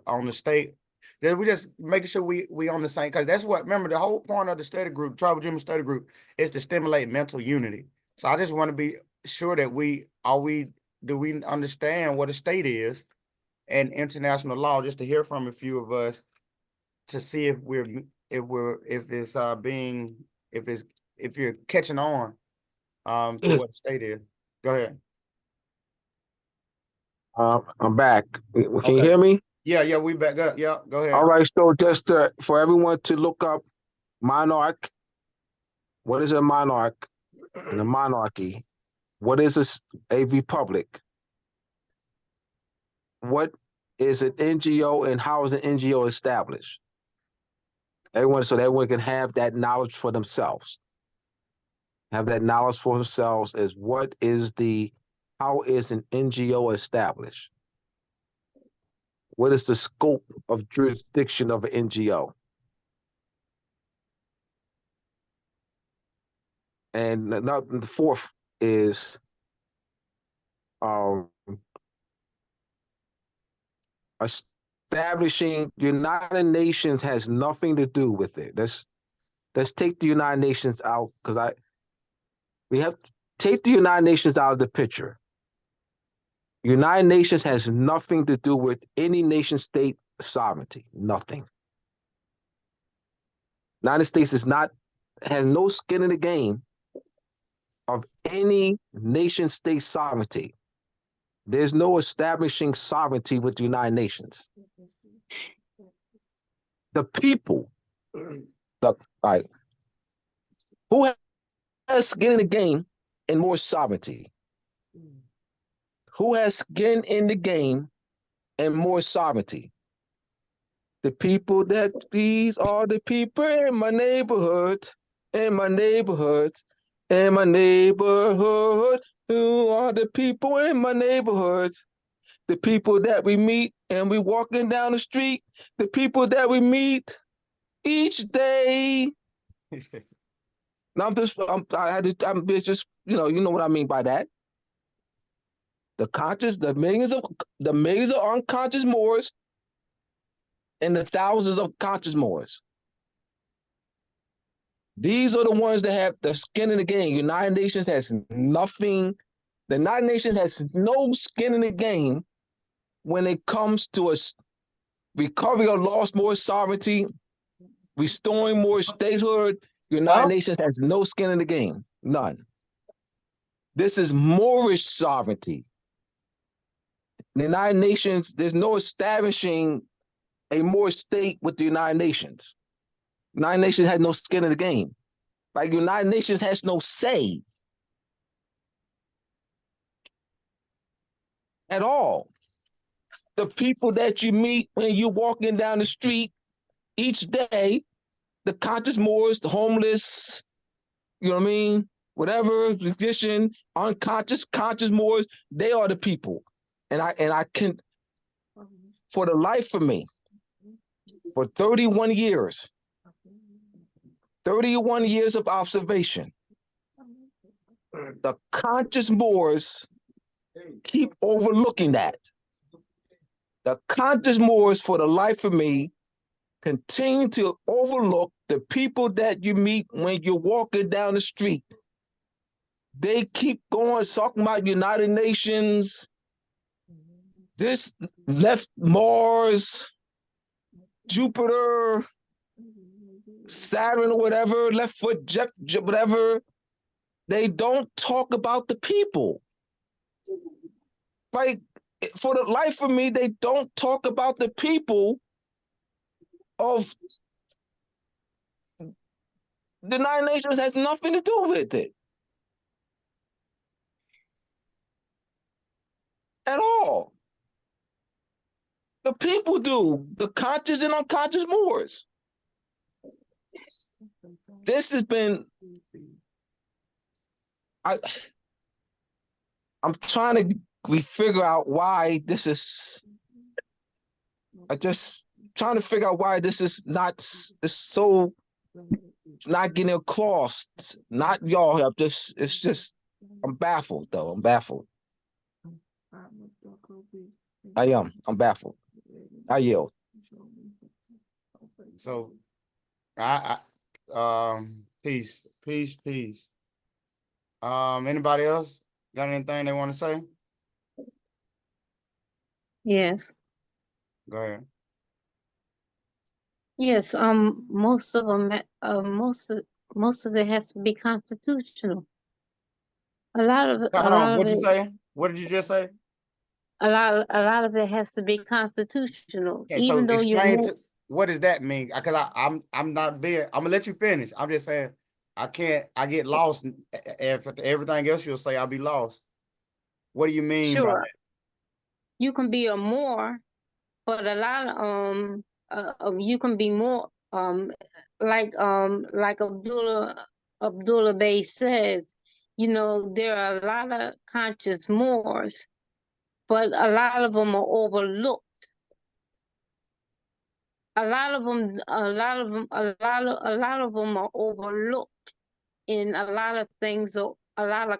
on the state? We just making sure we on the same, because that's what, remember, the whole point of the study group, Tribal Dreamer Study Group, is to stimulate mental unity. So I just want to be sure that we understand what a state is and international law, just to hear from a few of us to see if you're catching on to what the state is. Go ahead. I'm back. Can Okay. you hear me? Yeah, we back up. Yeah, go ahead. All right, so just for everyone to look up monarch. What is a monarch and a monarchy? What is a republic? What is an NGO and how is an NGO established? Everyone, so that everyone can have that knowledge for themselves. Have that knowledge for themselves as how is an NGO established? What is the scope of jurisdiction of an NGO? And the fourth is establishing the United Nations has nothing to do with it. Let's take the United Nations out, because we have to take the United Nations out of the picture. United Nations has nothing to do with any nation state sovereignty. Nothing. United States has no skin in the game of any nation state sovereignty. There's no establishing sovereignty with the United Nations. The people, who has skin in the game and more sovereignty? Who has skin in the game and more sovereignty? The people these are the people in my neighborhood, in my neighborhood, in my neighborhood. Who are the people in my neighborhood? The people that we meet and we walking down the street. The people that we meet each day. Now I'm just you know what I mean by that. The millions of unconscious Moors and the thousands of conscious Moors. These are the ones that have the skin in the game. United Nations has nothing The United Nations has no skin in the game when it comes to a recovery of lost Moorish sovereignty, restoring Moorish statehood. United Nations has no skin in the game, none. This is Moorish sovereignty. The United Nations, there's no establishing a Moorish state with the United Nations. United Nations has no skin in the game. Like United Nations has no say at all. The people that you meet when you're walking down the street each day, the conscious Moors, the homeless, you know what I mean? Whatever condition, unconscious, conscious Moors, they are the people. And I can, for the life of me, for 31 years of observation, the conscious Moors keep overlooking that. The conscious Moors, for the life of me, continue to overlook the people that you meet when you're walking down the street. They keep going, talking about United Nations, this left Mars, Jupiter, Saturn, or whatever, left foot, jet, whatever. They don't talk about the people. Like, for the life of me, they don't talk about the people of the United Nations. Has nothing to do with it at all. The people do, the conscious and unconscious Moors. This has been, I'm trying to figure out why this is, I just trying to figure out why this is not, it's so, it's not getting across. Not y'all help, it's just, I'm baffled though, I'm baffled. I'm baffled. I yield. So, peace. Anybody else got anything they want to say? Yes. Go ahead. Yes. Most of them. Most of it has to be constitutional. A lot of What'd you say? What did you just say? A lot of it has to be constitutional. Okay, even so though explain to what does that mean? Because I'm not being. I'm gonna let you finish. I'm just saying I get lost. If everything else you'll say, I'll be lost. What do you mean by that? You can be a Moor, but a lot of you can be more like Abdullah Bey says, there are a lot of conscious Moors, but a lot of them are overlooked. A lot of them are overlooked in a lot of things. A lot of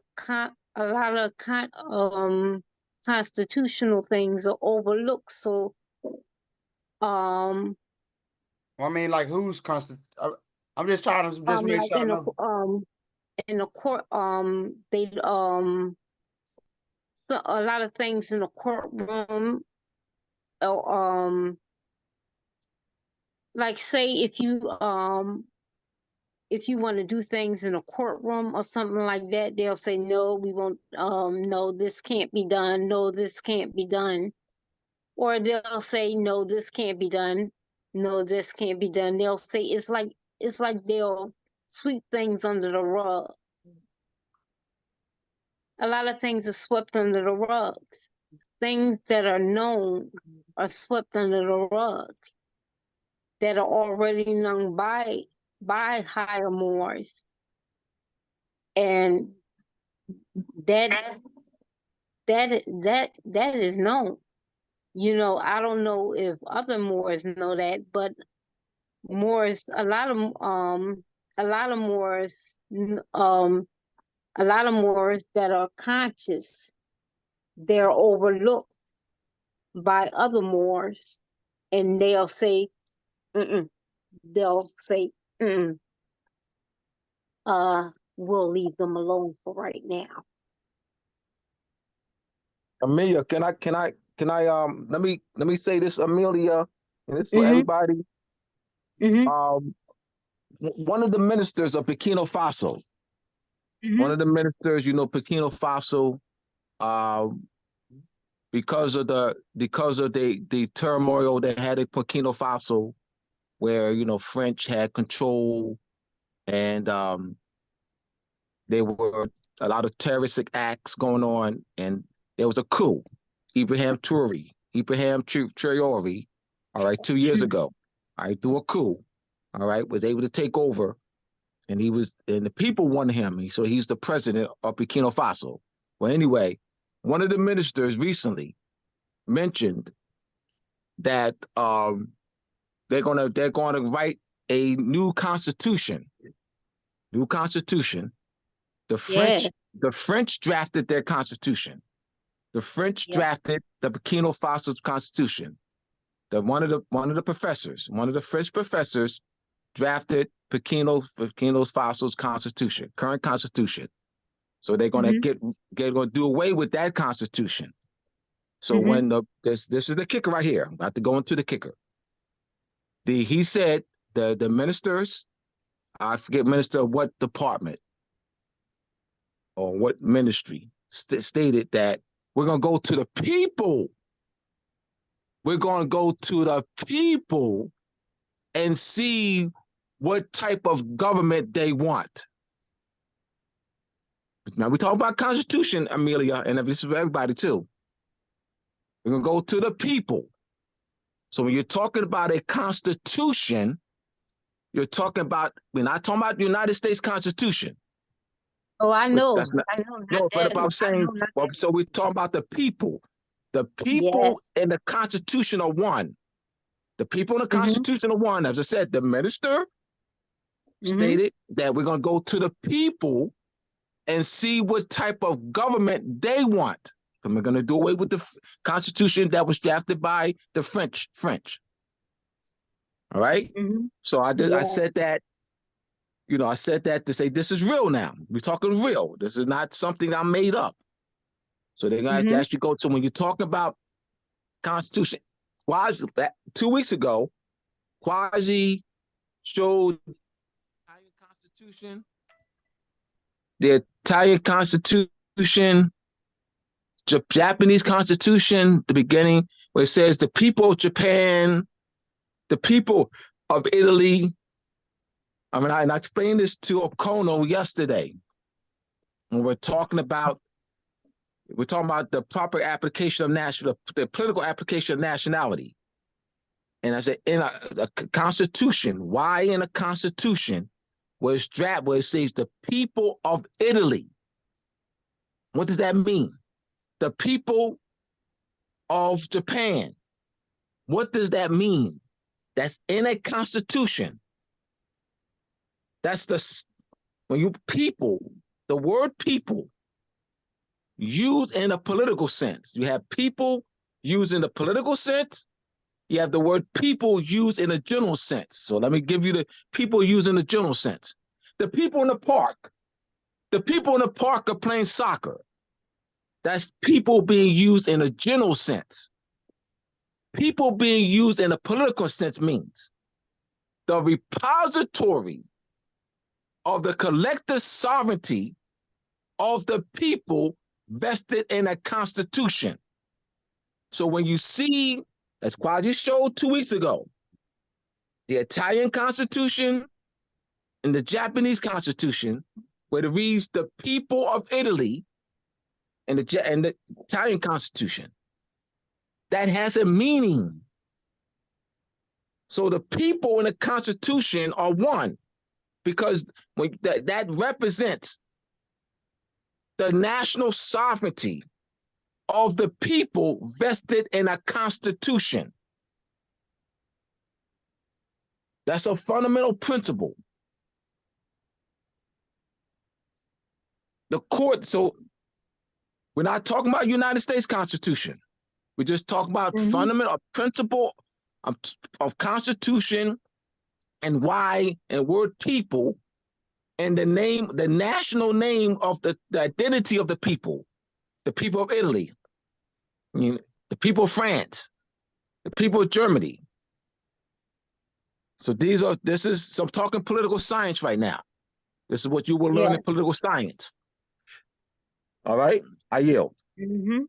constitutional things are overlooked. So, well, I mean, like who's I'm just trying to just make like sure I know. In the court, they so a lot of things in the courtroom, like say if you want to do things in a courtroom or something like that, they'll say, no, we won't, no, this can't be done. No, this can't be done. Or they'll say, no, this can't be done. No, this can't be done. They'll say, it's like they'll sweep things under the rug. A lot of things are swept under the rug. Things that are known are swept under the rug, that are already known by higher Moors. And that is known. I don't know if other Moors know that, but Moors, a lot of Moors, a lot of Moors that are conscious, they're overlooked by other Moors, and they'll say, mm-mm. They'll say, mm-mm. We'll leave them alone for right now. Amelia, let me say this, Amelia, and this for Mm-hmm. everybody. Mm-hmm. One of the ministers of Burkina Faso, one of the ministers, Burkina Faso, um, because of the turmoil that had in Burkina Faso, where French had control, and there were a lot of terroristic acts going on, and there was a coup. Ibrahim Traore, all right, 2 years ago, all right, through a coup, all right, was able to take over, and the people wanted him, so he's the president of Burkina Faso. Well, anyway, one of the ministers recently mentioned that they're gonna write a new constitution. New constitution. The Yes. French drafted their constitution. The French drafted the Burkina Faso's constitution. One of the French professors drafted Burkina Faso's constitution, current constitution. So they're gonna gonna do away with that constitution. So when this is the kicker right here. I'm about to go into the kicker. He said the ministers, I forget minister of what department or what ministry, stated that we're gonna go to the people. We're gonna go to the people and see what type of government they want. Now we talk about Constitution, Amelia, and this is for everybody too. We're gonna go to the people. So when you're talking about a constitution, we're not talking about the United States Constitution. Oh, I know. That's not, I know. Not no, but that. I'm I saying, know not well, that. so we're talking about the people. The Yes. people and the Constitution are one. The people and the Constitution are one. As I said, the minister stated that we're going to go to the people and see what type of government they want. And we're going to do away with the Constitution that was drafted by the French. All right. So I said that. I said that to say this is real now. We're talking real. This is not something I made up. So they're going to ask you go to when you talk about Constitution. Quasi, 2 weeks ago, Quasi showed Italian Constitution, the Italian Constitution, Japanese Constitution, the beginning, where it says the people of Japan, the people of Italy. I mean, I explained this to Okono yesterday. When we're talking about the proper application of the political application of nationality. And I said, in a constitution, why in a constitution where it says the people of Italy? What does that mean? The people of Japan. What does that mean? That's in a constitution. That's when you people, the word people, used in a political sense. You have people used in the political sense. You have the word people used in a general sense. So let me give you the people used in the general sense. The people in the park. The people in the park are playing soccer. That's people being used in a general sense. People being used in a political sense means the repository of the collective sovereignty of the people vested in a constitution. So when you see, as Quadri showed 2 weeks ago, the Italian Constitution and the Japanese Constitution, where it reads the people of Italy and the Italian Constitution, that has a meaning. So the people in the Constitution are one, because that represents the national sovereignty of the people vested in a constitution. That's a fundamental principle. The court, so we're not talking about United States Constitution. We're just talking about fundamental principle of Constitution and why and word people and the national name of the identity of the people of Italy. I mean, the people of France, the people of Germany. So I'm talking political science right now. This is what you will learn Yeah. in political science. All right, I yield. Mm-hmm.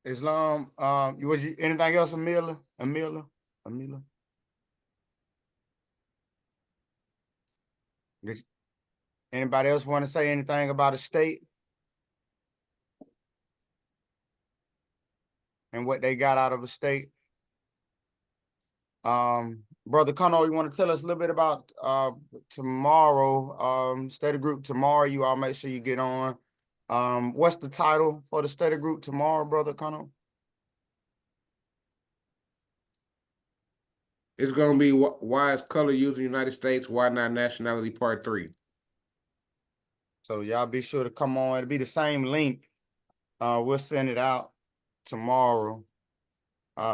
Islam, was you anything else, Amila? Did anybody else want to say anything about a state and what they got out of a state? Brother Kano, you want to tell us a little bit about tomorrow, study group tomorrow? You all make sure you get on. What's the title for the study group tomorrow, Brother Kano? It's gonna be why is color used in the United States? Why not nationality? Part 3. So y'all be sure to come on. It'll be the same link. We'll send it out tomorrow,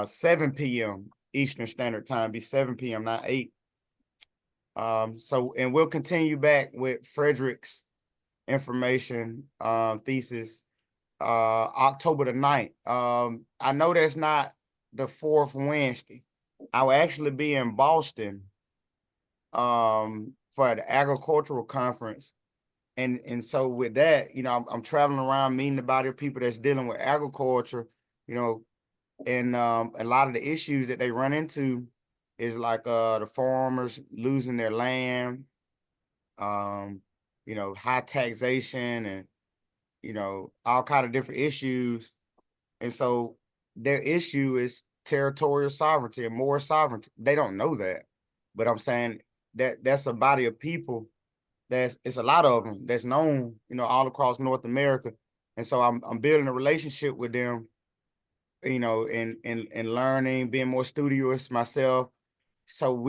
7 p.m. Eastern Standard Time. Be 7 p.m., not 8. And we'll continue back with Frederick's information thesis October the 9th. I know that's not the 4th Wednesday. I will actually be in Boston for the agricultural conference. And so with that, I'm traveling around meeting the body of people that's dealing with agriculture, and a lot of the issues that they run into is like the farmers losing their land, high taxation and all kind of different issues. And so their issue is territorial sovereignty and more sovereignty. They don't know that, but I'm saying that's a body of people it's a lot of them that's known, all across North America. And so I'm building a relationship with them, and learning, being more studious myself, so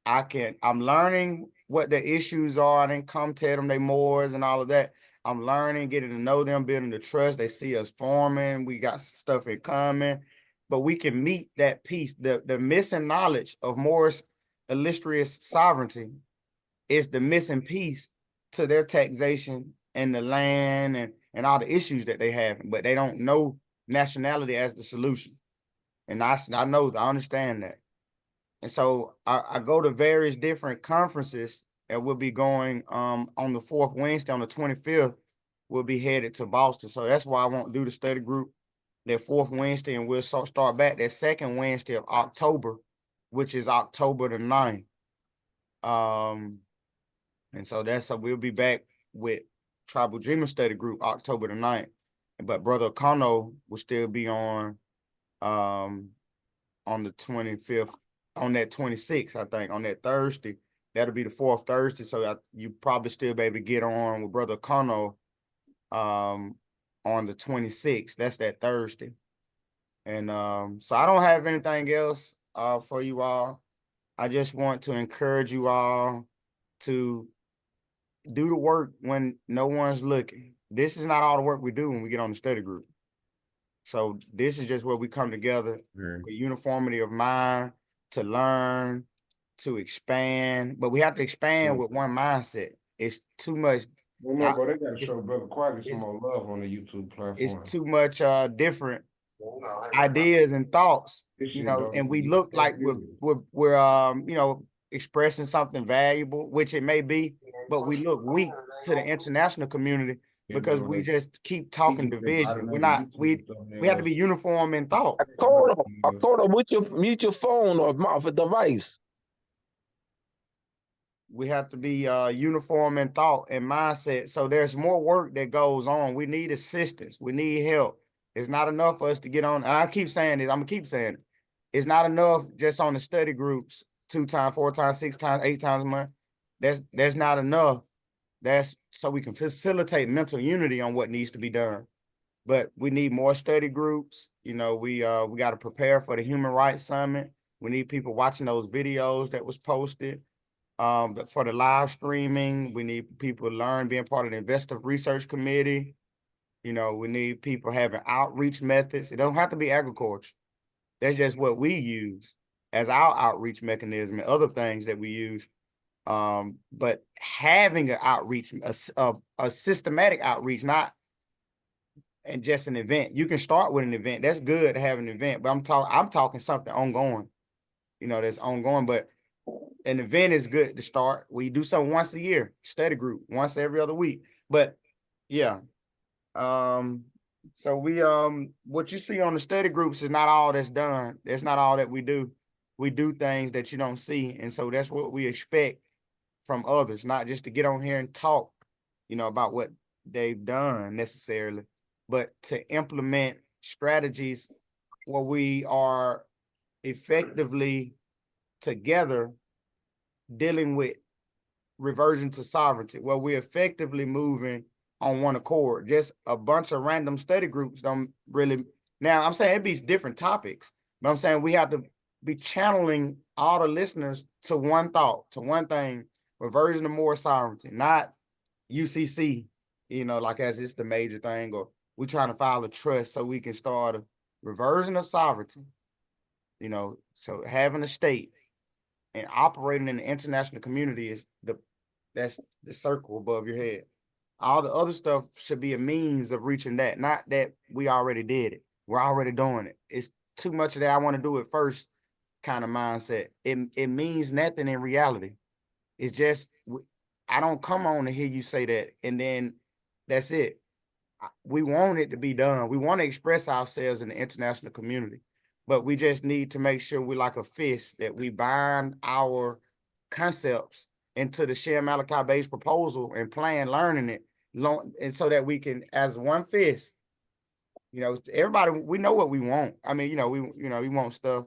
I'm learning what the issues are. I didn't come tell them they mores and all of that. I'm learning, getting to know them, building the trust. They see us forming. We got stuff in common, but we can meet that piece. The missing knowledge of Moore's illustrious sovereignty is the missing piece to their taxation and the land and all the issues that they have, but they don't know nationality as the solution. And I understand that. And so I go to various different conferences, and we'll be going on the 4th Wednesday, on the 25th, we'll be headed to Boston. So that's why I won't do the study group that 4th Wednesday, and we'll start back that 2nd Wednesday of October, which is October the 9th. And so we'll be back with Tribal Dreamer Study Group October the 9th. But Brother Kano will still be on the 25th, on that 26th, I think, on that Thursday. That'll be the 4th Thursday. So you probably still be able to get on with Brother Kano on the 26th. That's that Thursday. And so I don't have anything else for you all. I just want to encourage you all to do the work when no one's looking. This is not all the work we do when we get on the study group. So this is just where we come together with uniformity of mind to learn, to expand. But we have to expand with one mindset. It's too much. Well, no, but they got to show Brother Quaggy some more love on the YouTube platform. It's too much different ideas and thoughts, and we look like we're expressing something valuable, which it may be, but we look weak to the international community because we just keep talking division. We have to be uniform in thought. Hold on, mute your phone or mouth device. We have to be uniform in thought and mindset. So there's more work that goes on. We need assistance. We need help. It's not enough for us to get on. And I keep saying this. I'm gonna keep saying it. It's not enough just on the study groups 2 times, 4 times, 6 times, 8 times a month. That's not enough. That's so we can facilitate mental unity on what needs to be done. But we need more study groups. We got to prepare for the Human Rights Summit. We need people watching those videos that was posted. For the live streaming, we need people to learn, being part of the Investigative Research Committee. We need people having outreach methods. It don't have to be agriculture. That's just what we use as our outreach mechanism and other things that we use. But having an outreach, a systematic outreach, not and just an event. You can start with an event. That's good to have an event, but I'm talking something ongoing, that's ongoing. But an event is good to start. We do something once a year, study group, once every other week. But yeah. So we what you see on the study groups is not all that's done. That's not all that we do. We do things that you don't see. And so that's what we expect from others, not just to get on here and talk, about what they've done necessarily, but to implement strategies where we are effectively together dealing with reversion to sovereignty, where we're effectively moving on one accord. Just a bunch of random study groups don't really. Now, I'm saying it'd be different topics, but I'm saying we have to be channeling all the listeners to one thought, to one thing, reversion to more sovereignty, not UCC, like as it's the major thing, or we trying to file a trust so we can start a reversion of sovereignty, so having a state and operating in the international community is that's the circle above your head. All the other stuff should be a means of reaching that, not that we already did it. We're already doing it. It's too much of that I want to do it first kind of mindset. It means nothing in reality. It's just, I don't come on to hear you say that and then that's it. We want it to be done. We want to express ourselves in the international community, but we just need to make sure we're like a fist, that we bind our concepts into the Shem Malachi based proposal and plan learning it, and so that we can, as one fist, everybody, we know what we want. I mean, we want stuff.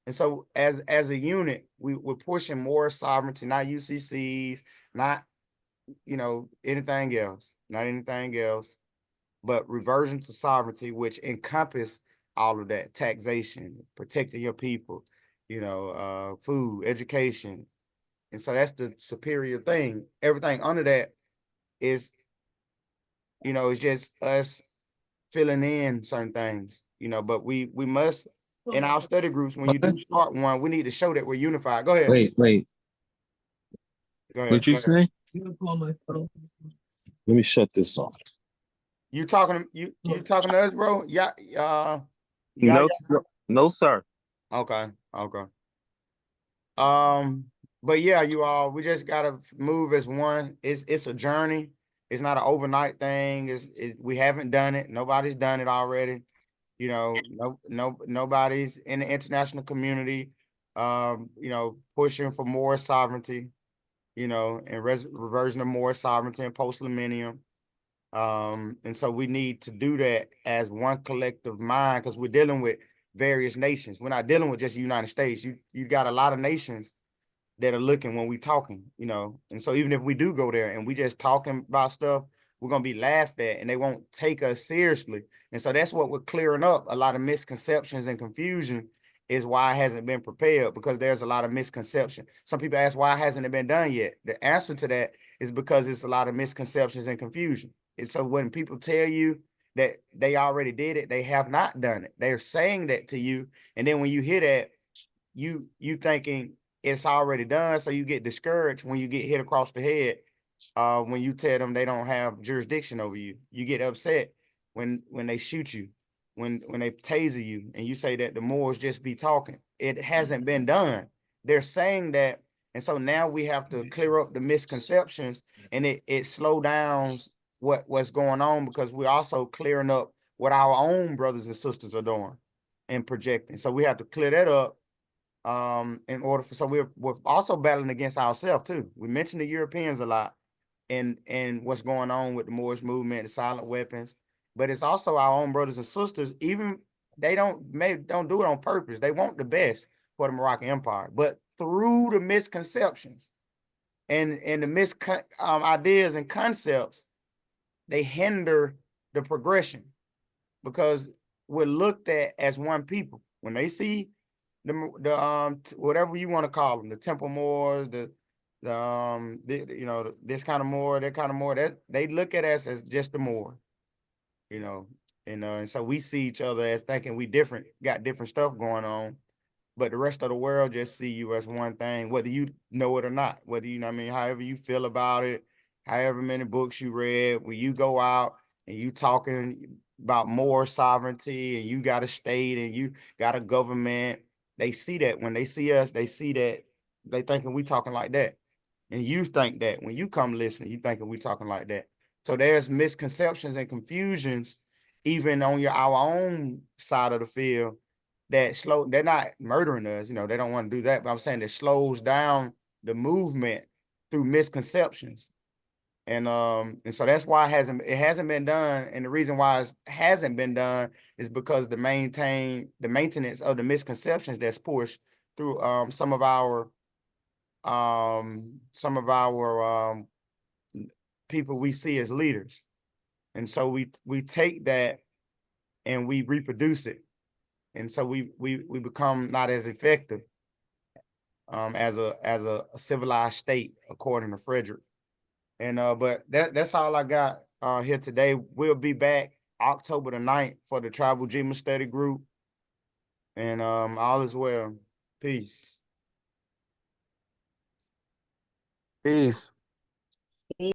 And so as a unit, we're pushing more sovereignty, not UCCs, not, anything else, but reversion to sovereignty, which encompass all of that: taxation, protecting your people, food, education. And so that's the superior thing. Everything under that is, it's just us filling in certain things, but we must, in our study groups, when you do start one, we need to show that we're unified. Go ahead. Wait. Go ahead. What you say? Let me shut this off. You talking to us, bro? Yeah. No, sir. Okay. But yeah, you all, we just gotta move as one. It's a journey. It's not an overnight thing. We haven't done it. Nobody's done it already. Nobody's in the international community, pushing for more sovereignty, and reversion of more sovereignty and post-millennium. And so we need to do that as one collective mind, because we're dealing with various nations. We're not dealing with just the United States. You got a lot of nations that are looking when we talking, and so even if we do go there and we just talking about stuff, we're going to be laughed at and they won't take us seriously. And so that's what we're clearing up. A lot of misconceptions and confusion is why it hasn't been prepared, because there's a lot of misconception. Some people ask, why hasn't it been done yet? The answer to that is because it's a lot of misconceptions and confusion. And so when people tell you that they already did it, they have not done it. They're saying that to you. And then when you hear that, you thinking it's already done. So you get discouraged when you get hit across the head. When you tell them they don't have jurisdiction over you, you get upset when they shoot you, when they taser you, and you say that the Moors just be talking. It hasn't been done. They're saying that. And so now we have to clear up the misconceptions, and it slow downs what's going on, because we're also clearing up what our own brothers and sisters are doing and projecting. So we have to clear that up. In order for, so we're also battling against ourselves too. We mentioned the Europeans a lot and what's going on with the Moorish movement, the silent weapons, but it's also our own brothers and sisters. Even they don't do it on purpose. They want the best for the Moroccan Empire, but through the misconceptions and the ideas and concepts, they hinder the progression, because we're looked at as one people. When they see the whatever you want to call them, the Temple Moors, this kind of Moor, that kind of Moor, that they look at us as just the Moor, and so we see each other as thinking we different, got different stuff going on, but the rest of the world just see you as one thing, whether you know it or not, whether however you feel about it, however many books you read, when you go out and you talking, about more sovereignty, and you got a state and you got a government. They see that when they see us, they see that they thinking we talking like that. And you think that when you come listen, you thinking we talking like that. So there's misconceptions and confusions, even on our own side of the field, they're not murdering us, you know, they don't want to do that, but I'm saying that slows down the movement through misconceptions. And so that's why it hasn't been done. And the reason why it hasn't been done is because the maintenance of the misconceptions that's pushed through some of our people we see as leaders. And so we take that and we reproduce it. And so we become not as effective as a civilized state, according to Frederick. And but that's all I got here today. We'll be back October the 9th for the Tribal Jima Study Group. And all is well. Peace. Peace.